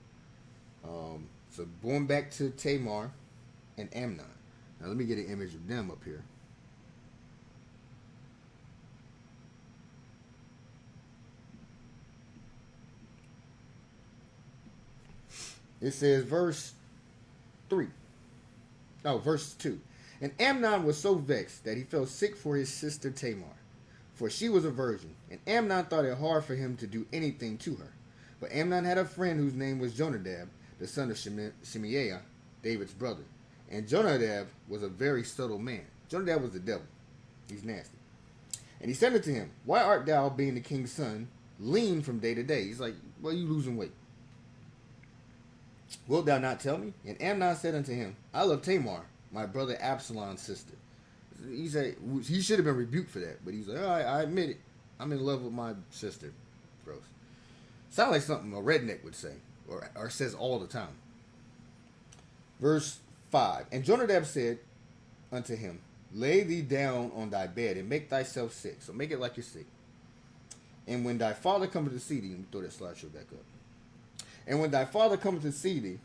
So going back to Tamar and Amnon. Now let me get an image of them up here. It says verse 2. And Amnon was so vexed that he felt sick for his sister Tamar, for she was a virgin. And Amnon thought it hard for him to do anything to her. But Amnon had a friend whose name was Jonadab, the son of Shimeiah, David's brother. And Jonadab was a very subtle man. Jonadab was the devil. He's nasty. And he said unto him, why art thou, being the king's son, lean from day to day? He's like, well, you losing weight. Wilt thou not tell me? And Amnon said unto him, I love Tamar, my brother Absalom's sister. He said he should have been rebuked for that, but he's like, all right, I admit it. I'm in love with my sister. Gross. Sounds like something a redneck would say, or says all the time. Verse 5. And Jonadab said unto him, lay thee down on thy bed and make thyself sick. So make it like you're sick. And when thy father cometh to see thee, let me throw that slideshow back up. And when thy father cometh to see thee,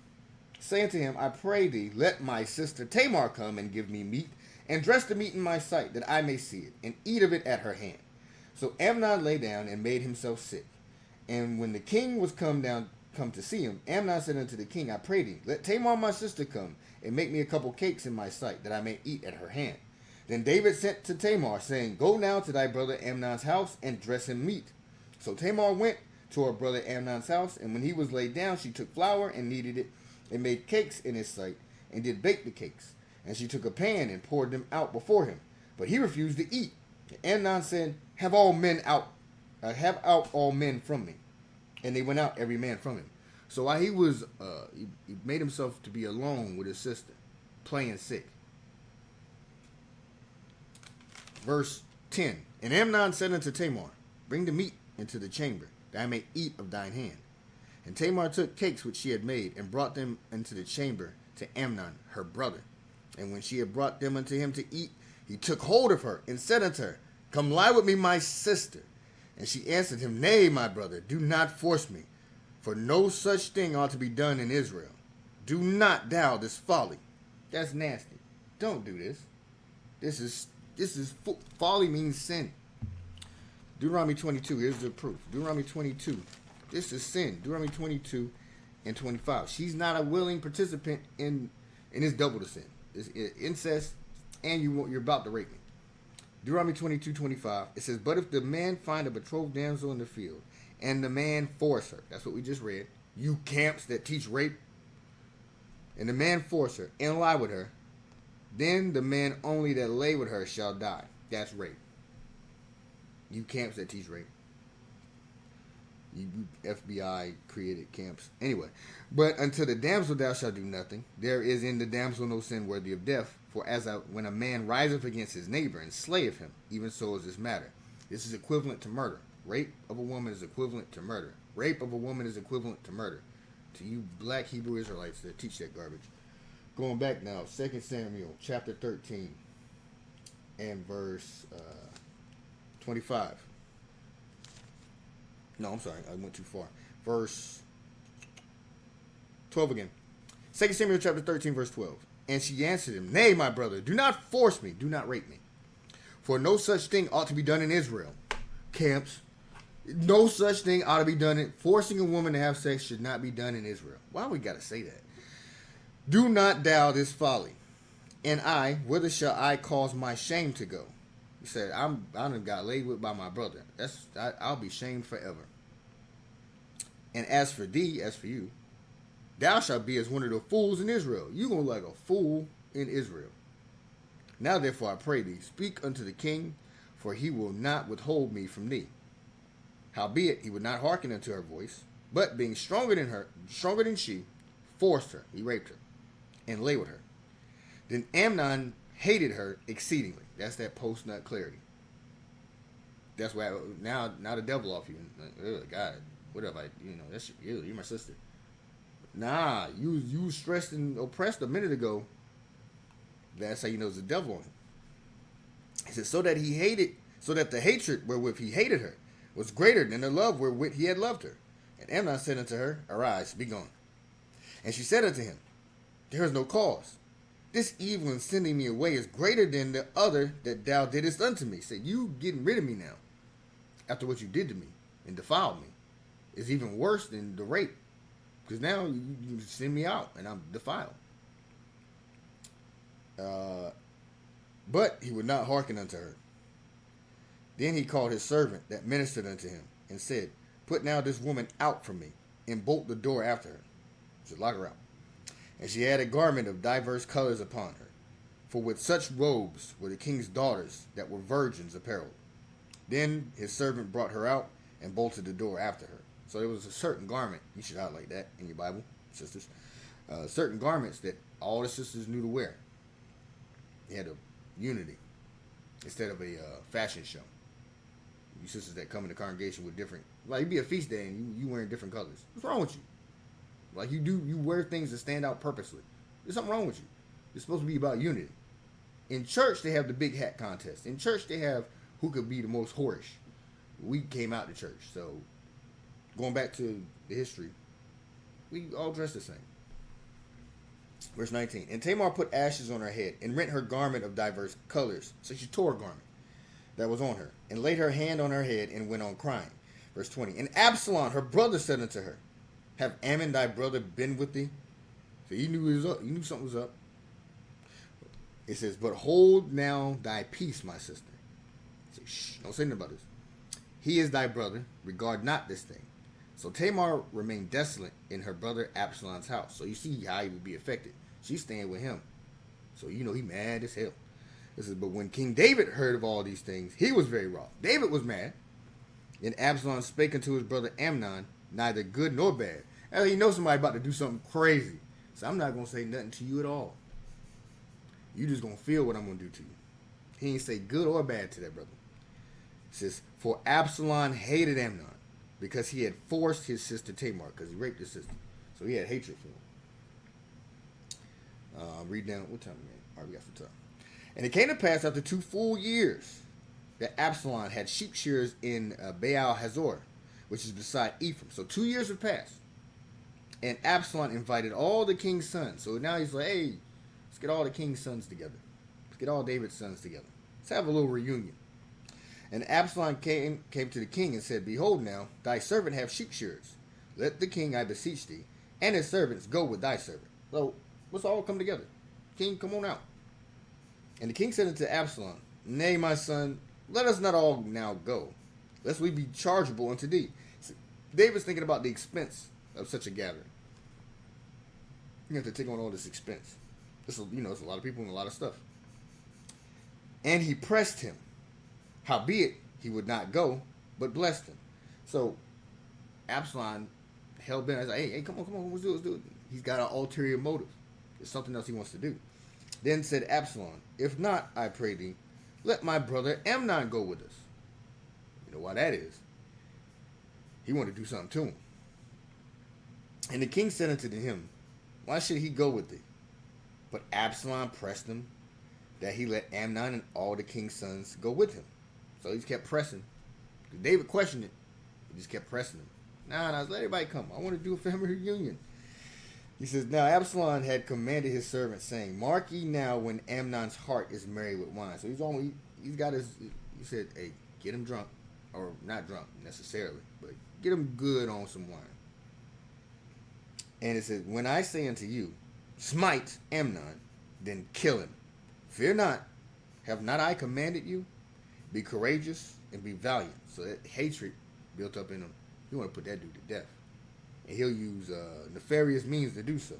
say unto him, I pray thee, let my sister Tamar come and give me meat, and dress the meat in my sight, that I may see it, and eat of it at her hand. So Amnon lay down and made himself sick. And when the king was come to see him, Amnon said unto the king, I pray thee, let Tamar my sister come, and make me a couple cakes in my sight, that I may eat at her hand. Then David sent to Tamar, saying, go now to thy brother Amnon's house, and dress him meat. So Tamar went to her brother Amnon's house, and when he was laid down, she took flour and kneaded it, and made cakes in his sight, and did bake the cakes. And she took a pan and poured them out before him, but he refused to eat. And Amnon said, have out all men from me. And they went out every man from him. So while he was, he made himself to be alone with his sister, playing sick. Verse 10. And Amnon said unto Tamar, bring the meat into the chamber, that I may eat of thine hand. And Tamar took cakes which she had made, and brought them into the chamber to Amnon, her brother. And when she had brought them unto him to eat, he took hold of her, and said unto her, come lie with me, my sister. And she answered him, nay, my brother, do not force me, for no such thing ought to be done in Israel. Do not thou this folly. That's nasty. Don't do this. This is folly means sin. Deuteronomy 22, here's the proof. Deuteronomy 22, this is sin. Deuteronomy 22 and 25. She's not a willing participant in it's double the sin. It's incest, and you're about to rape me. Deuteronomy 22:25. It says, but if the man find a betrothed damsel in the field, and the man force her, that's what we just read, you camps that teach rape, and the man force her, and lie with her, then the man only that lay with her shall die. That's rape. You camps that teach rape. You FBI created camps. Anyway, but unto the damsel thou shalt do nothing. There is in the damsel no sin worthy of death. For when a man riseth against his neighbor and slayeth him, even so is this matter. This is equivalent to murder. Rape of a woman is equivalent to murder. Rape of a woman is equivalent to murder. To you black Hebrew Israelites that teach that garbage. Going back now, 2 Samuel chapter 13 and verse 25. No, I'm sorry. I went too far. Verse 12 again. 2 Samuel chapter 13, verse 12. And she answered him, nay, my brother, do not force me. Do not rape me. For no such thing ought to be done in Israel. camps. No such thing ought to be done. Forcing a woman to have sex should not be done in Israel. Why we got to say that? Do not doubt this folly. And whither shall I cause my shame to go? He said, I done got laid with by my brother. I'll be shamed forever. And as for thee, as for you, thou shalt be as one of the fools in Israel. You gonna like a fool in Israel. Now therefore I pray thee, speak unto the king, for he will not withhold me from thee. Howbeit he would not hearken unto her voice, but being stronger than she, forced her, he raped her, and lay with her. Then Amnon hated her exceedingly. That's that post-nut clarity. That's why now the devil off you. Like, God, whatever, that's you're my sister. Nah, you stressed and oppressed a minute ago. That's how you know there's a devil on him. He says, so that the hatred wherewith he hated her was greater than the love wherewith he had loved her. And Amnon said unto her, arise, be gone. And she said unto him, there is no cause. This evil in sending me away is greater than the other that thou didst unto me. Said, you getting rid of me now, after what you did to me and defiled me, is even worse than the rape. Because now you send me out and I'm defiled. But he would not hearken unto her. Then he called his servant that ministered unto him, and said, put now this woman out from me, and bolt the door after her. So lock her out. And she had a garment of diverse colors upon her, for with such robes were the king's daughters that were virgins apparelled. Then his servant brought her out, and bolted the door after her. So there was a certain garment, you should highlight that in your Bible, sisters, certain garments that all the sisters knew to wear. They had a unity instead of a fashion show. You sisters that come in the congregation with different, like it'd be a feast day and you wearing different colors. What's wrong with you? Like you wear things that stand out purposely. There's something wrong with you. It's supposed to be about unity. In church, they have the big hat contest. In church, they have who could be the most whorish. We came out to church, so going back to the history, we all dress the same. Verse 19. And Tamar put ashes on her head, and rent her garment of diverse colors. So she tore a garment that was on her, and laid her hand on her head, and went on crying. Verse 20. And Absalom, her brother, said unto her, have Ammon thy brother been with thee? So he knew it was up. He knew something was up. It says, but hold now thy peace, my sister. Say, shh, don't say nothing about this. He is thy brother. Regard not this thing. So Tamar remained desolate in her brother Absalom's house. So you see how he would be affected. She's staying with him. So he mad as hell. This is, but when King David heard of all these things, he was very wroth. David was mad. Then Absalom spake unto his brother Amnon, neither good nor bad. And he knows somebody about to do something crazy. So I'm not going to say nothing to you at all. You just going to feel what I'm going to do to you. He ain't say good or bad to that brother. It says, for Absalom hated Amnon, because he had forced his sister Tamar, because he raped his sister. So he had hatred for him. Read down, what time again? All right, we got some time. And it came to pass after 2 full years that Absalom had sheep shearers in Baal Hazor, which is beside Ephraim. So 2 years have passed. And Absalom invited all the king's sons. So now he's like, hey, let's get all the king's sons together. Let's get all David's sons together. Let's have a little reunion. And Absalom came to the king and said, behold now, thy servant have sheep shearers. Let the king, I beseech thee, and his servants go with thy servant. So let's all come together. King, come on out. And the king said unto Absalom, nay, my son, let us not all now go, lest we be chargeable unto thee. So David's thinking about the expense of such a gathering. You have to take on all this expense. It's a lot of people and a lot of stuff. And he pressed him. Howbeit, he would not go, but blessed him. So, Absalom hell bent. I was like, hey, come on, let's do it. He's got an ulterior motive. There's something else he wants to do. Then said Absalom, if not, I pray thee, let my brother Amnon go with us. You know why that is? He wanted to do something to him. And the king said unto him, why should he go with thee? But Absalom pressed him that he let Amnon and all the king's sons go with him. So he just kept pressing. David questioned it. He just kept pressing him. Nah, let everybody come. I want to do a family reunion. He says, now Absalom had commanded his servants, saying, mark ye now when Amnon's heart is merry with wine. So he said, hey, get him drunk. or not drunk necessarily, but get him good on some wine. And it says, when I say unto you, smite Amnon, then kill him. Fear not, have not I commanded you? Be courageous and be valiant. So that hatred built up in him, you want to put that dude to death. And he'll use nefarious means to do so.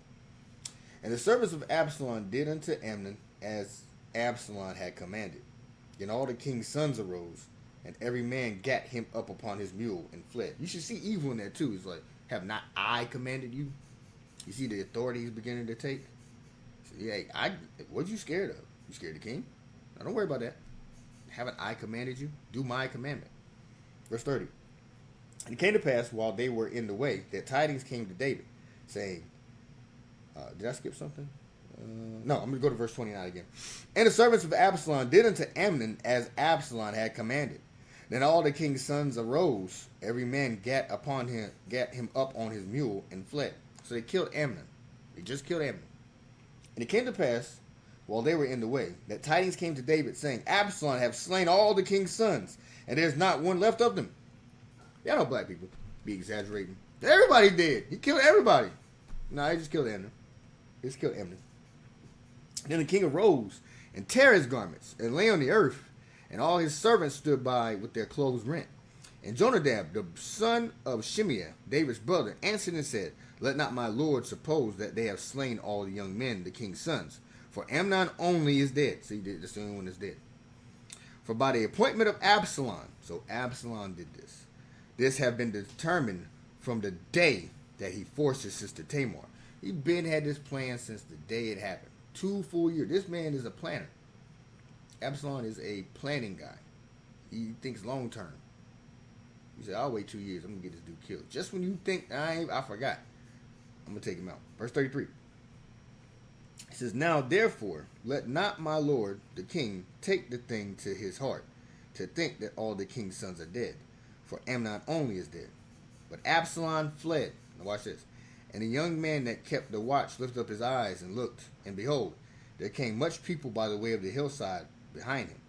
And the servants of Absalom did unto Amnon as Absalom had commanded. Then all the king's sons arose, and every man gat him up upon his mule and fled. You should see evil in that too. It's like, have not I commanded you? You see the authority he's beginning to take? So, yeah, what you scared of? You scared of the king? Now, don't worry about that. Haven't I commanded you? Do my commandment. Verse 30. And it came to pass while they were in the way that tidings came to David, saying, did I skip something? No, I'm going to go to verse 29 again. And the servants of Absalom did unto Amnon as Absalom had commanded. Then all the king's sons arose, every man gat him up on his mule and fled. So they killed Amnon. They just killed Amnon. And it came to pass, while they were in the way, that tidings came to David, saying, Absalom hath slain all the king's sons, and there is not one left of them. Y'all know black people be exaggerating. Everybody did. He killed everybody. No, he just killed Amnon. He just killed Amnon. Then the king arose and tare his garments and lay on the earth, and all his servants stood by with their clothes rent. And Jonadab, the son of Shimeah, David's brother, answered and said, let not my lord suppose that they have slain all the young men, the king's sons. For Amnon only is dead. See, that's the only one that's dead. For by the appointment of Absalom, so Absalom did this, this have been determined from the day that he forced his sister Tamar. He had this plan since the day it happened. 2 full years. This man is a planner. Absalom is a planning guy. He thinks long term. He said, I'll wait 2 years. I'm going to get this dude killed. Just when you think, I forgot, I'm going to take him out. Verse 33. He says, now therefore, let not my lord, the king, take the thing to his heart, to think that all the king's sons are dead. For Amnon only is dead. But Absalom fled. Now watch this. And the young man that kept the watch lifted up his eyes and looked, and behold, there came much people by the way of the hillside behind him.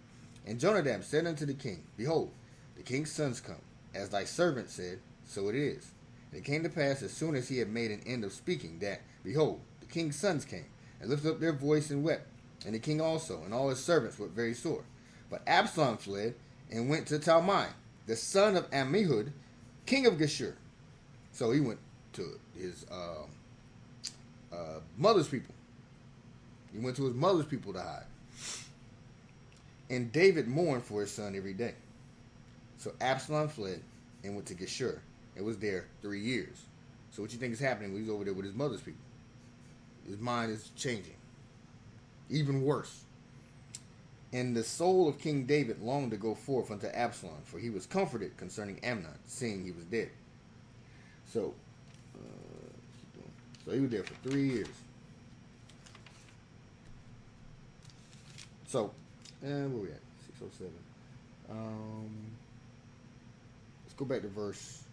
And Jonadab said unto the king, behold, the king's sons come. As thy servant said, so it is. And it came to pass as soon as he had made an end of speaking, that, behold, the king's sons came, and lifted up their voice and wept. And the king also, and all his servants were very sore. But Absalom fled, and went to Talmai, the son of Ammihud, king of Geshur. So he went to his mother's people. He went to his mother's people to hide. And David mourned for his son every day. So Absalom fled and went to Geshur and was there 3 years. So what you think is happening when he's over there with his mother's people? His mind is changing. Even worse. And the soul of King David longed to go forth unto Absalom, for he was comforted concerning Amnon, seeing he was dead. So he was there for 3 years. So, where we at? 607. Let's go back to verse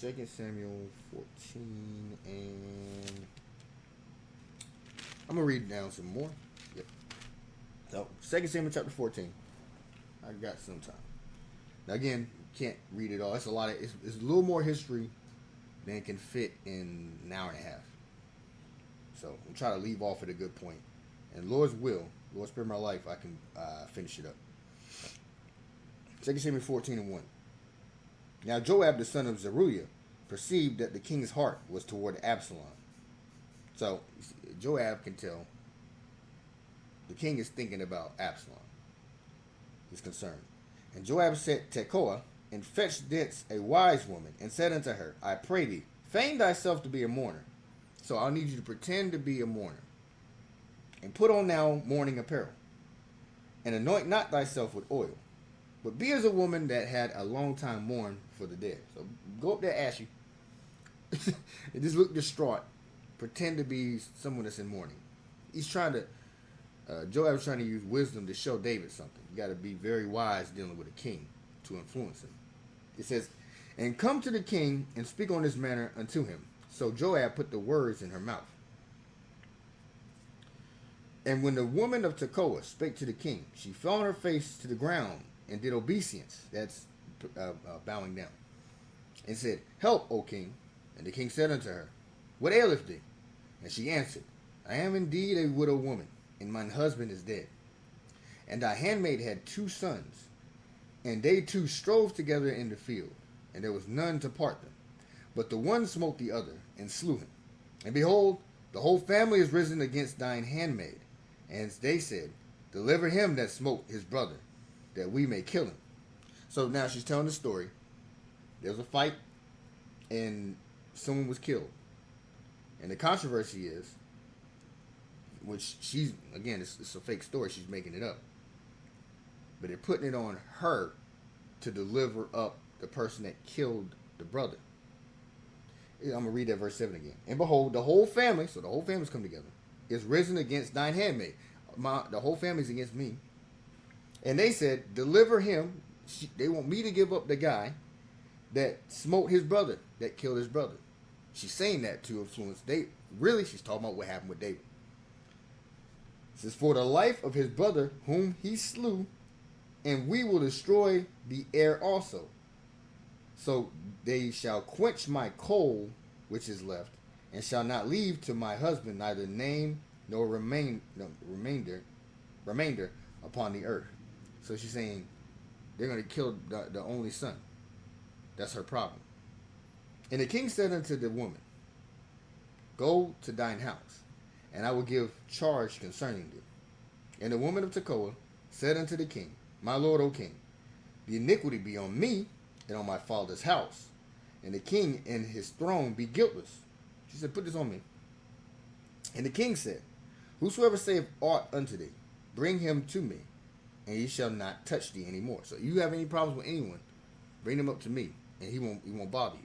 2 Samuel 14, and I'm going to read down some more. Yep. So, 2 Samuel chapter 14. I got some time. Now, again, can't read it all. It's a lot of, it's a little more history than can fit in an hour and a half. So, I'm trying to leave off at a good point. And Lord's will, Lord spare my life, I can finish it up. 2 Samuel 14 and 1. Now Joab the son of Zeruiah perceived that the king's heart was toward Absalom. So Joab can tell the king is thinking about Absalom. He's concerned. And Joab sent Tekoa and fetched thence a wise woman and said unto her, I pray thee, feign thyself to be a mourner. So I'll need you to pretend to be a mourner. And put on now mourning apparel. And anoint not thyself with oil. But be as a woman that had a long time mourned for the dead. So go up there ashy. And just look distraught. Pretend to be someone that's in mourning. He's trying to, Joab's trying to use wisdom to show David something. You got to be very wise dealing with a king to influence him. It says, and come to the king and speak on this manner unto him. So Joab put the words in her mouth. And when the woman of Tekoa spake to the king, she fell on her face to the ground and did obeisance. That's bowing down. And said, Help, O king. And the king said unto her, What aileth thee? And she answered, I am indeed a widow woman, and mine husband is dead. And thy handmaid had 2 sons, and they 2 strove together in the field, and there was none to part them. But the one smote the other, and slew him. And behold, the whole family is risen against thine handmaid. And they said, Deliver him that smote his brother, that we may kill him. So now she's telling the story. There was a fight, and someone was killed. And the controversy is, which she's, again, it's a fake story. She's making it up. But they're putting it on her to deliver up the person that killed the brother. I'm going to read that verse 7 again. And behold, the whole family, so the whole family's come together, is risen against thine handmaid. The whole family's against me. And they said, Deliver him. They want me to give up the guy that smote his brother, that killed his brother. She's saying that to influence David. Really, she's talking about what happened with David. It says, For the life of his brother whom he slew, and we will destroy the heir also. So they shall quench my coal which is left, and shall not leave to my husband neither name nor remainder upon the earth. So she's saying they're going to kill the only son. That's her problem. And the king said unto the woman, Go to thine house, and I will give charge concerning thee. And the woman of Tekoa said unto the king, My lord, O king, the iniquity be on me and on my father's house, and the king and his throne be guiltless. She said, Put this on me. And the king said, Whosoever saith aught unto thee, bring him to me, and he shall not touch thee any more. So you have any problems with anyone, bring them up to me, and he won't bother you.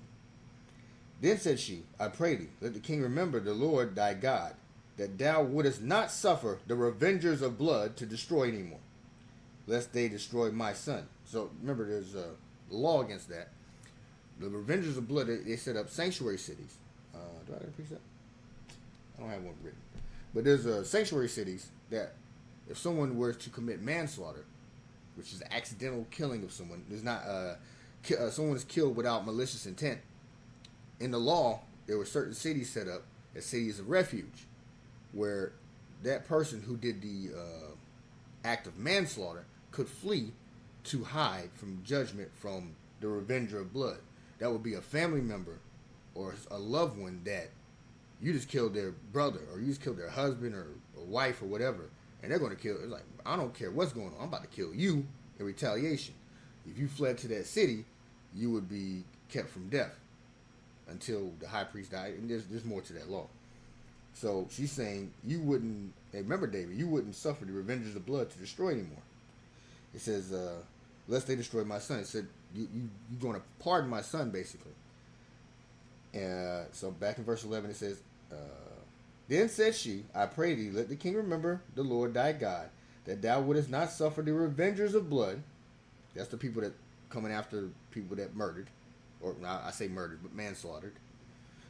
Then said she, I pray thee, let the king remember the Lord thy God, that thou wouldest not suffer the revengers of blood to destroy any more, lest they destroy my son. So remember, there's a law against that. The revengers of blood, they set up sanctuary cities. Do I have a precept? I don't have one written. But there's sanctuary cities that if someone were to commit manslaughter, which is accidental killing of someone, there's not someone is killed without malicious intent. In the law, there were certain cities set up as cities of refuge, where that person who did the act of manslaughter could flee to hide from judgment from the revenger of blood. That would be a family member or a loved one that you just killed their brother, or you just killed their husband or wife or whatever, and they're going to kill. It's like, I don't care what's going on. I'm about to kill you in retaliation. If you fled to that city, you would be kept from death until the high priest died. And there's more to that law. So she's saying you wouldn't. Remember, David, you wouldn't suffer the revengers of blood to destroy anymore. It says, lest they destroy my son. It said, you're going to pardon my son, basically. So back in verse 11, it says, Then said she, I pray thee, let the king remember the Lord thy God, that thou wouldest not suffer the revengers of blood. That's the people that coming after people that murdered, or I say murdered, but manslaughtered,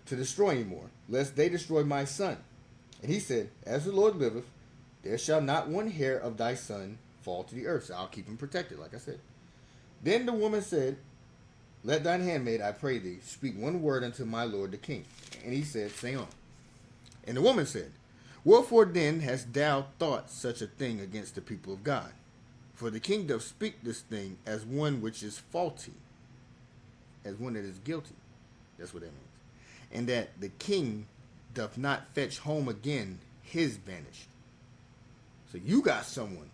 to destroy any more, lest they destroy my son. And he said, As the Lord liveth, there shall not one hair of thy son fall to the earth. So I'll keep him protected, like I said. Then the woman said, Let thine handmaid, I pray thee, speak one word unto my lord the king. And he said, Say on. And the woman said, Wherefore then hast thou thought such a thing against the people of God? For the king doth speak this thing as one which is faulty, as one that is guilty. That's what that means. And that the king doth not fetch home again his banished. So you got someone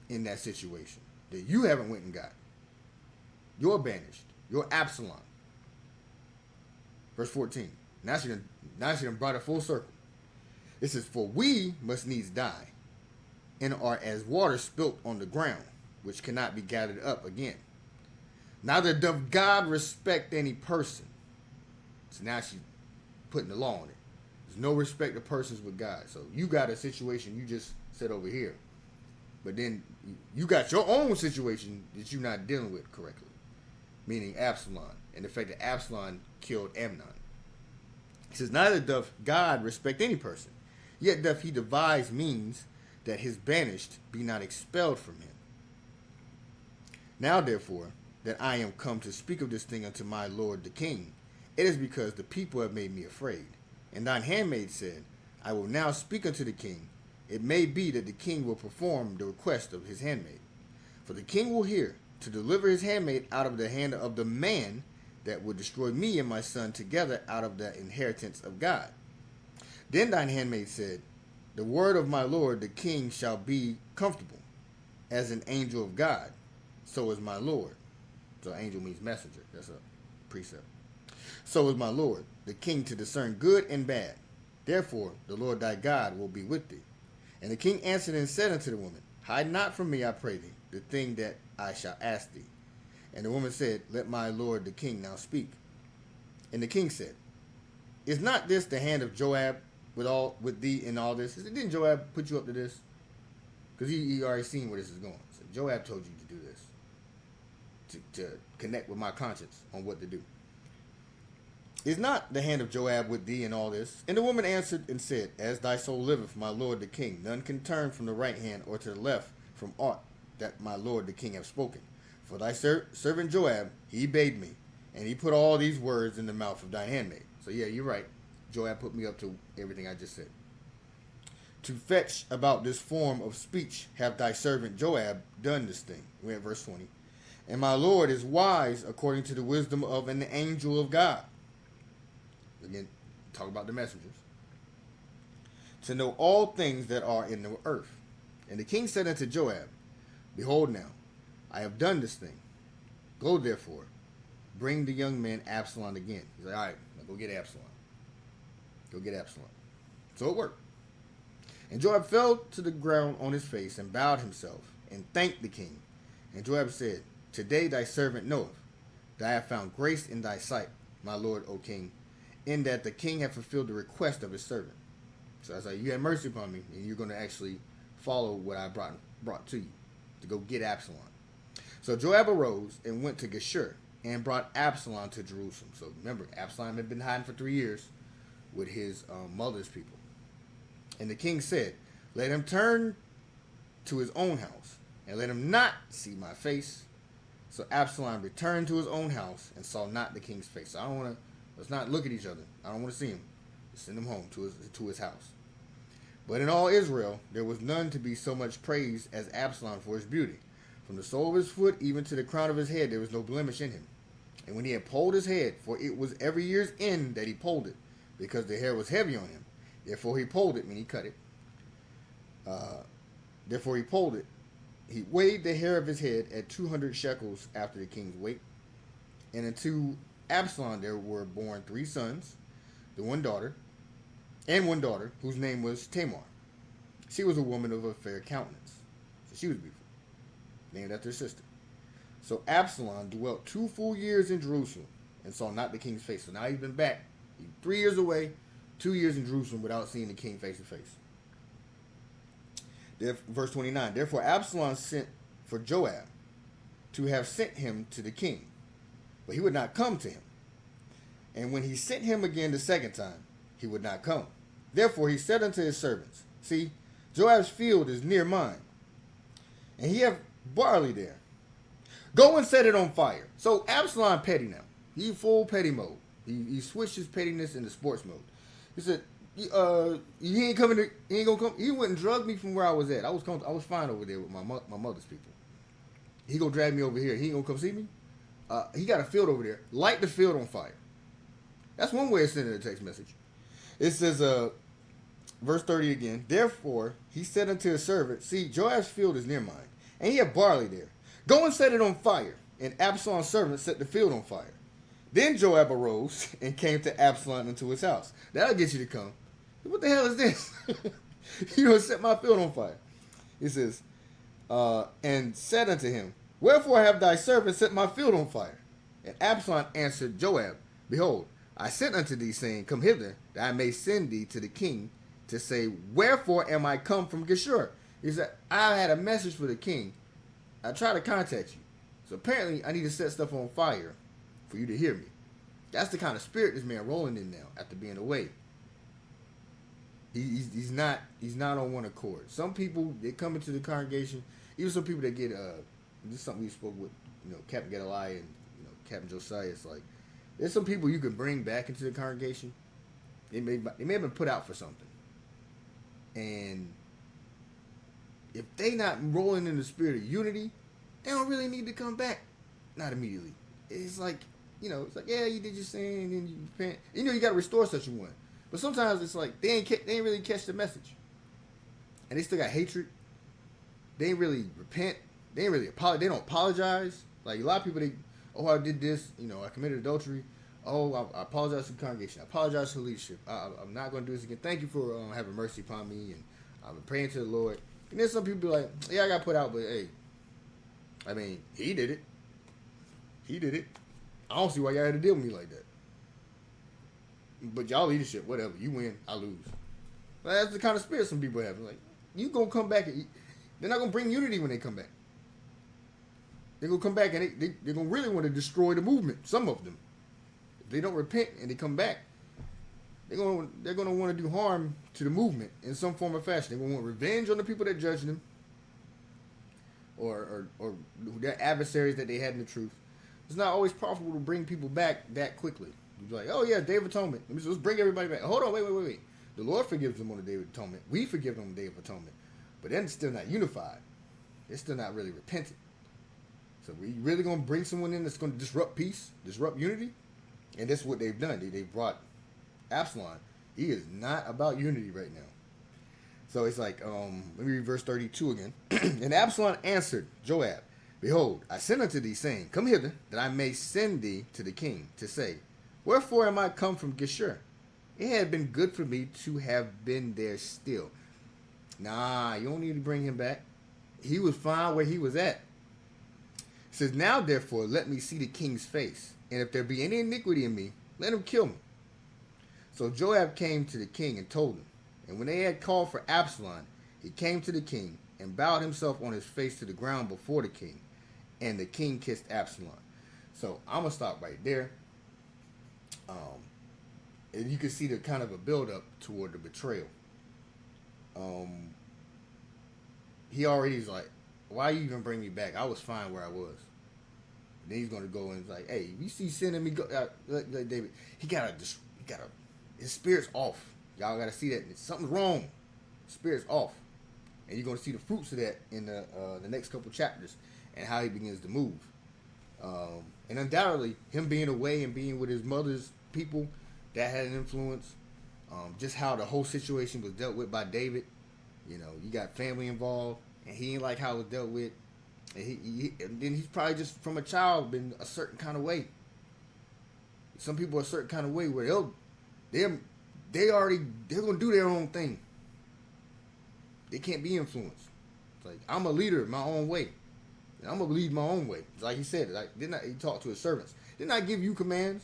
in that situation that you haven't went and got. You're banished. You're Absalom. Verse 14. Now she done brought it full circle. It says, For we must needs die, and are as water spilt on the ground, which cannot be gathered up again. Neither doth God respect any person. So now she's putting the law on it. There's no respect of persons with God. So you got a situation you just said over here. But then you got your own situation that you're not dealing with correctly. Meaning Absalom. And the fact that Absalom killed Amnon. He says, Neither doth God respect any person. Yet doth he devise means that his banished be not expelled from him. Now therefore, that I am come to speak of this thing unto my lord the king, it is because the people have made me afraid. And thine handmaid said, I will now speak unto the king. It may be that the king will perform the request of his handmaid. For the king will hear to deliver his handmaid out of the hand of the man that would destroy me and my son together out of the inheritance of God. Then thine handmaid said, the word of my lord the king shall be comfortable, as an angel of God. So is my lord. So angel means messenger. That's a precept. So is my lord, the king, to discern good and bad. Therefore, the Lord thy God will be with thee. And the king answered and said unto the woman, hide not from me, I pray thee, the thing that I shall ask thee. And the woman said, let my lord the king now speak. And the king said, is not this the hand of Joab with thee in all this? Didn't Joab put you up to this? Because he already seen where this is going. So Joab told you to do this, to connect with my conscience on what to do. Is not the hand of Joab with thee in all this? And the woman answered and said, as thy soul liveth, my lord the king, none can turn from the right hand or to the left from aught that my lord the king have spoken. For thy servant Joab, he bade me, and he put all these words in the mouth of thine handmaid. So yeah, you're right. Joab put me up to everything I just said. To fetch about this form of speech have thy servant Joab done this thing. We're at verse 20. And my lord is wise according to the wisdom of an angel of God. Again, talk about the messengers. To know all things that are in the earth. And the king said unto Joab, behold now, I have done this thing. Go therefore, bring the young man Absalom again. He's like, all right, now go get Absalom. Go get Absalom. So it worked. And Joab fell to the ground on his face and bowed himself and thanked the king. And Joab said, today thy servant knoweth that I have found grace in thy sight, my lord, O king, in that the king hath fulfilled the request of his servant. So I was like, you had mercy upon me, and you're going to actually follow what I brought to you, to go get Absalom. So Joab arose and went to Geshur and brought Absalom to Jerusalem. So remember, Absalom had been hiding for 3 years with his mother's people. And the king said, let him turn to his own house, and let him not see my face. So Absalom returned to his own house and saw not the king's face. So let's not look at each other. I don't want to see him. Send him home to his house. But in all Israel, there was none to be so much praised as Absalom for his beauty. From the sole of his foot even to the crown of his head, there was no blemish in him. And when he had polled his head, for it was every year's end that he polled it, because the hair was heavy on him, therefore he polled it, he cut it. Therefore he polled it. He weighed the hair of his head at 200 shekels after the king's weight. And unto Absalom there were born 3 sons, one daughter, whose name was Tamar. She was a woman of a fair countenance. So she was beautiful, named after her sister. So Absalom dwelt 2 full years in Jerusalem and saw not the king's face. So now he's been back. He's 3 years away, 2 years in Jerusalem without seeing the king face to face. Verse 29, therefore Absalom sent for Joab to have sent him to the king, but he would not come to him. And when he sent him again the second time, he would not come. Therefore he said unto his servants, see, Joab's field is near mine, and he have barley there. Go and set it on fire. So Absalom petty now. He full petty mode. He switched his pettiness into sports mode. He said, he ain't coming. He ain't gonna come. He wouldn't drug me from where I was at. I was fine over there with my mother's people. He gonna drag me over here. He ain't gonna come see me. He got a field over there. Light the field on fire. That's one way of sending a text message. It says, verse 30 again. Therefore he said unto his servant, see, Joab's field is near mine, and he have barley there. Go and set it on fire. And Absalom's servant set the field on fire. Then Joab arose and came to Absalom into his house. That'll get you to come. What the hell is this? You don't set my field on fire. He says, and said unto him, wherefore have thy servant set my field on fire? And Absalom answered Joab, behold, I sent unto thee, saying, come hither, that I may send thee to the king, to say, wherefore am I come from Geshur? He said, I had a message for the king. I tried to contact you. So apparently I need to set stuff on fire for you to hear me. That's the kind of spirit this man rolling in now after being away. He's not on one accord. Some people, they come into the congregation, even some people that get this is something we spoke with Captain Gedaliah and Captain Josiah. It's like there's some people you can bring back into the congregation. They may have been put out for something, and if they not rolling in the spirit of unity, they don't really need to come back. Not immediately. It's like yeah, you did your sin and you repent. You got to restore such a one. But sometimes it's like they ain't really catch the message, and they still got hatred. They ain't really repent. They ain't really apologize. They don't apologize. Like a lot of people, I did this. I committed adultery. Oh, I apologize to the congregation. I apologize to the leadership. I'm not going to do this again. Thank you for having mercy upon me, and I've been praying to the Lord. And then some people be like, yeah, I got put out, but hey, I mean, he did it. He did it. I don't see why y'all had to deal with me like that. But y'all leadership, whatever. You win, I lose. Well, that's the kind of spirit some people have. Like, you going to come back. They're not going to bring unity when they come back. They're going to come back and they're going to really want to destroy the movement. Some of them. If they don't repent and they come back, they're going to want to do harm to the movement in some form or fashion. They're going to want revenge on the people that judged them. Or their adversaries that they had in the truth. It's not always profitable to bring people back that quickly. You're like, oh yeah, Day of Atonement. Let's bring everybody back. Hold on, wait. The Lord forgives them on the Day of Atonement. We forgive them on the Day of Atonement. But then it's still not unified. It's still not really repentant. So we really going to bring someone in that's going to disrupt peace, disrupt unity? And that's what they've done. They brought Absalom. He is not about unity right now. So it's like, let me read verse 32 again. And Absalom answered Joab, Behold, I send unto thee, saying, Come hither, that I may send thee to the king, to say, Wherefore am I come from Geshur? It had been good for me to have been there still. Nah, you don't need to bring him back. He was fine where he was at. It says, Now therefore let me see the king's face, and if there be any iniquity in me, let him kill me. So Joab came to the king and told him. And when they had called for Absalom, he came to the king and bowed himself on his face to the ground before the king. And the king kissed Absalom. So I'm going to stop right there. And you can see the kind of a build-up toward the betrayal. He already is like, why you even bring me back? I was fine where I was. And then he's going to go and like, hey, if you see sin in me, go, like David, his spirit's off. Y'all got to see that. Something's wrong. Spirit's off. And you're going to see the fruits of that in the next couple chapters and how he begins to move. And undoubtedly, him being away and being with his mother's people, that had an influence. Just how the whole situation was dealt with by David. You got family involved, and he didn't like how it was dealt with. And then he's probably just from a child been a certain kind of way. Some people are a certain kind of way where they're gonna do their own thing. They can't be influenced. It's like, I'm a leader in my own way. And I'm gonna lead my own way. It's like he said, he talked to his servants. Didn't I give you commands?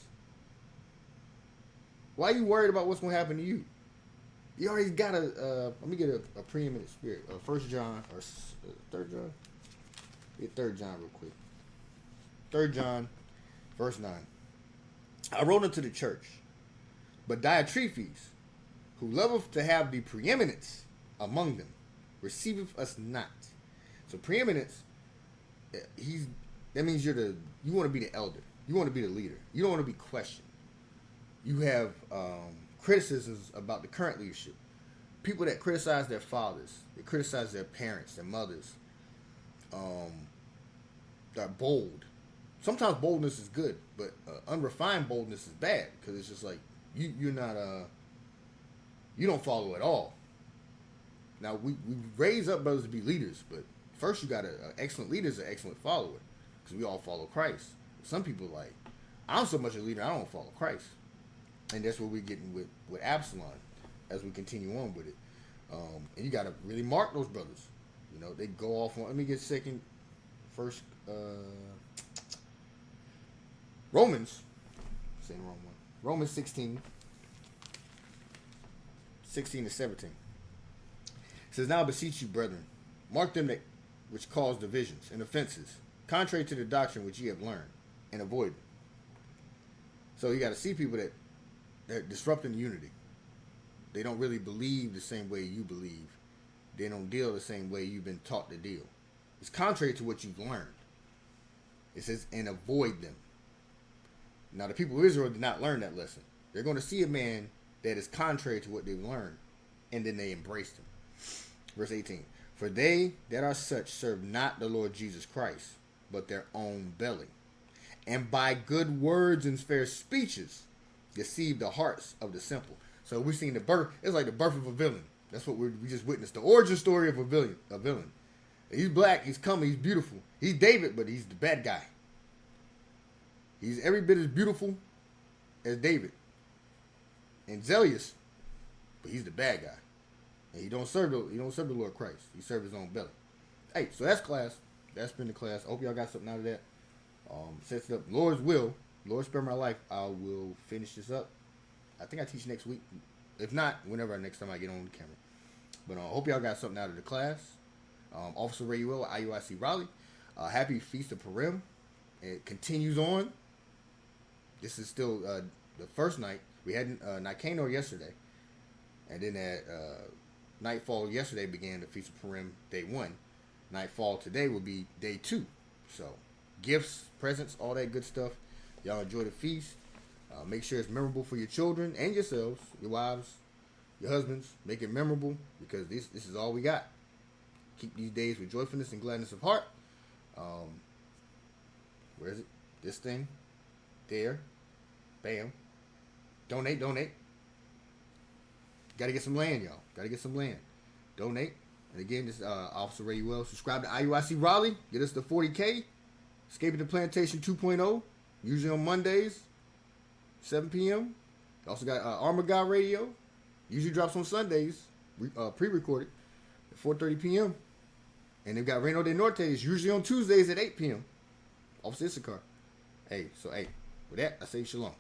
Why are you worried about what's gonna happen to you? You already got let me get a preeminent spirit. 1 John or 3 John? Get 3 John real quick. 3 John, verse 9. I wrote unto the church, but Diotrephes, who loveth to have the preeminence among them, receiveth us not. So preeminence, that means you want to be the elder. You want to be the leader. You don't want to be questioned. You have criticisms about the current leadership. People that criticize their fathers, they criticize their parents, their mothers. They're bold. Sometimes boldness is good, but unrefined boldness is bad because it's just like you're not you don't follow at all. Now we raise up brothers to be leaders, but first you got an excellent leader is an excellent follower because we all follow Christ. Some people are like, I'm so much a leader I don't follow Christ, and that's what we're getting with Absalom as we continue on with it. And you got to really mark those brothers. They go off on. Let me get first Romans. Saying the wrong one. Romans 16 to 17. It says, Now I beseech you, brethren, mark them which cause divisions and offenses, contrary to the doctrine which ye have learned, and avoid them. So you got to see people that they're disrupting unity. They don't really believe the same way you believe. They don't deal the same way you've been taught to deal. It's contrary to what you've learned. It says, and avoid them. Now, the people of Israel did not learn that lesson. They're going to see a man that is contrary to what they've learned, and then they embraced him. Verse 18. For they that are such serve not the Lord Jesus Christ, but their own belly, and by good words and fair speeches deceive the hearts of the simple. So we've seen the birth. It's like the birth of a villain. That's what we just witnessed. The origin story of a villain. He's black. He's coming. He's beautiful. He's David, but he's the bad guy. He's every bit as beautiful as David and zealous, but he's the bad guy. And he don't serve the Lord Christ. He serves his own belly. Hey, so that's class. That's been the class. I hope y'all got something out of that. Sets it up. Lord's will. Lord spare my life. I will finish this up. I think I teach next week. If not, whenever next time I get on the camera. But I hope y'all got something out of the class. Officer Ray Will, IUIC Raleigh. Happy Feast of Purim. It continues on. This is still the first night. We had Nikano yesterday. And then at nightfall yesterday began the Feast of Purim, day 1. Nightfall today will be day 2. So, gifts, presents, all that good stuff. Y'all enjoy the feast. Make sure it's memorable for your children and yourselves, your wives, your husbands. Make it memorable because this is all we got. Keep these days with joyfulness and gladness of heart. Where is it? This thing. There. Bam. Donate. Got to get some land, y'all. Got to get some land. Donate. And again, this is Officer Ray Well. Subscribe to IUIC Raleigh. Get us to 40K. Escaping the Plantation 2.0. Usually on Mondays, 7 p.m. Also got Armor Guy Radio. Usually drops on Sundays, pre-recorded, at 4:30 p.m. And they've got Reino de Nortes, usually on Tuesdays at 8 p.m. Officer Issachar. Hey, with that, I say shalom.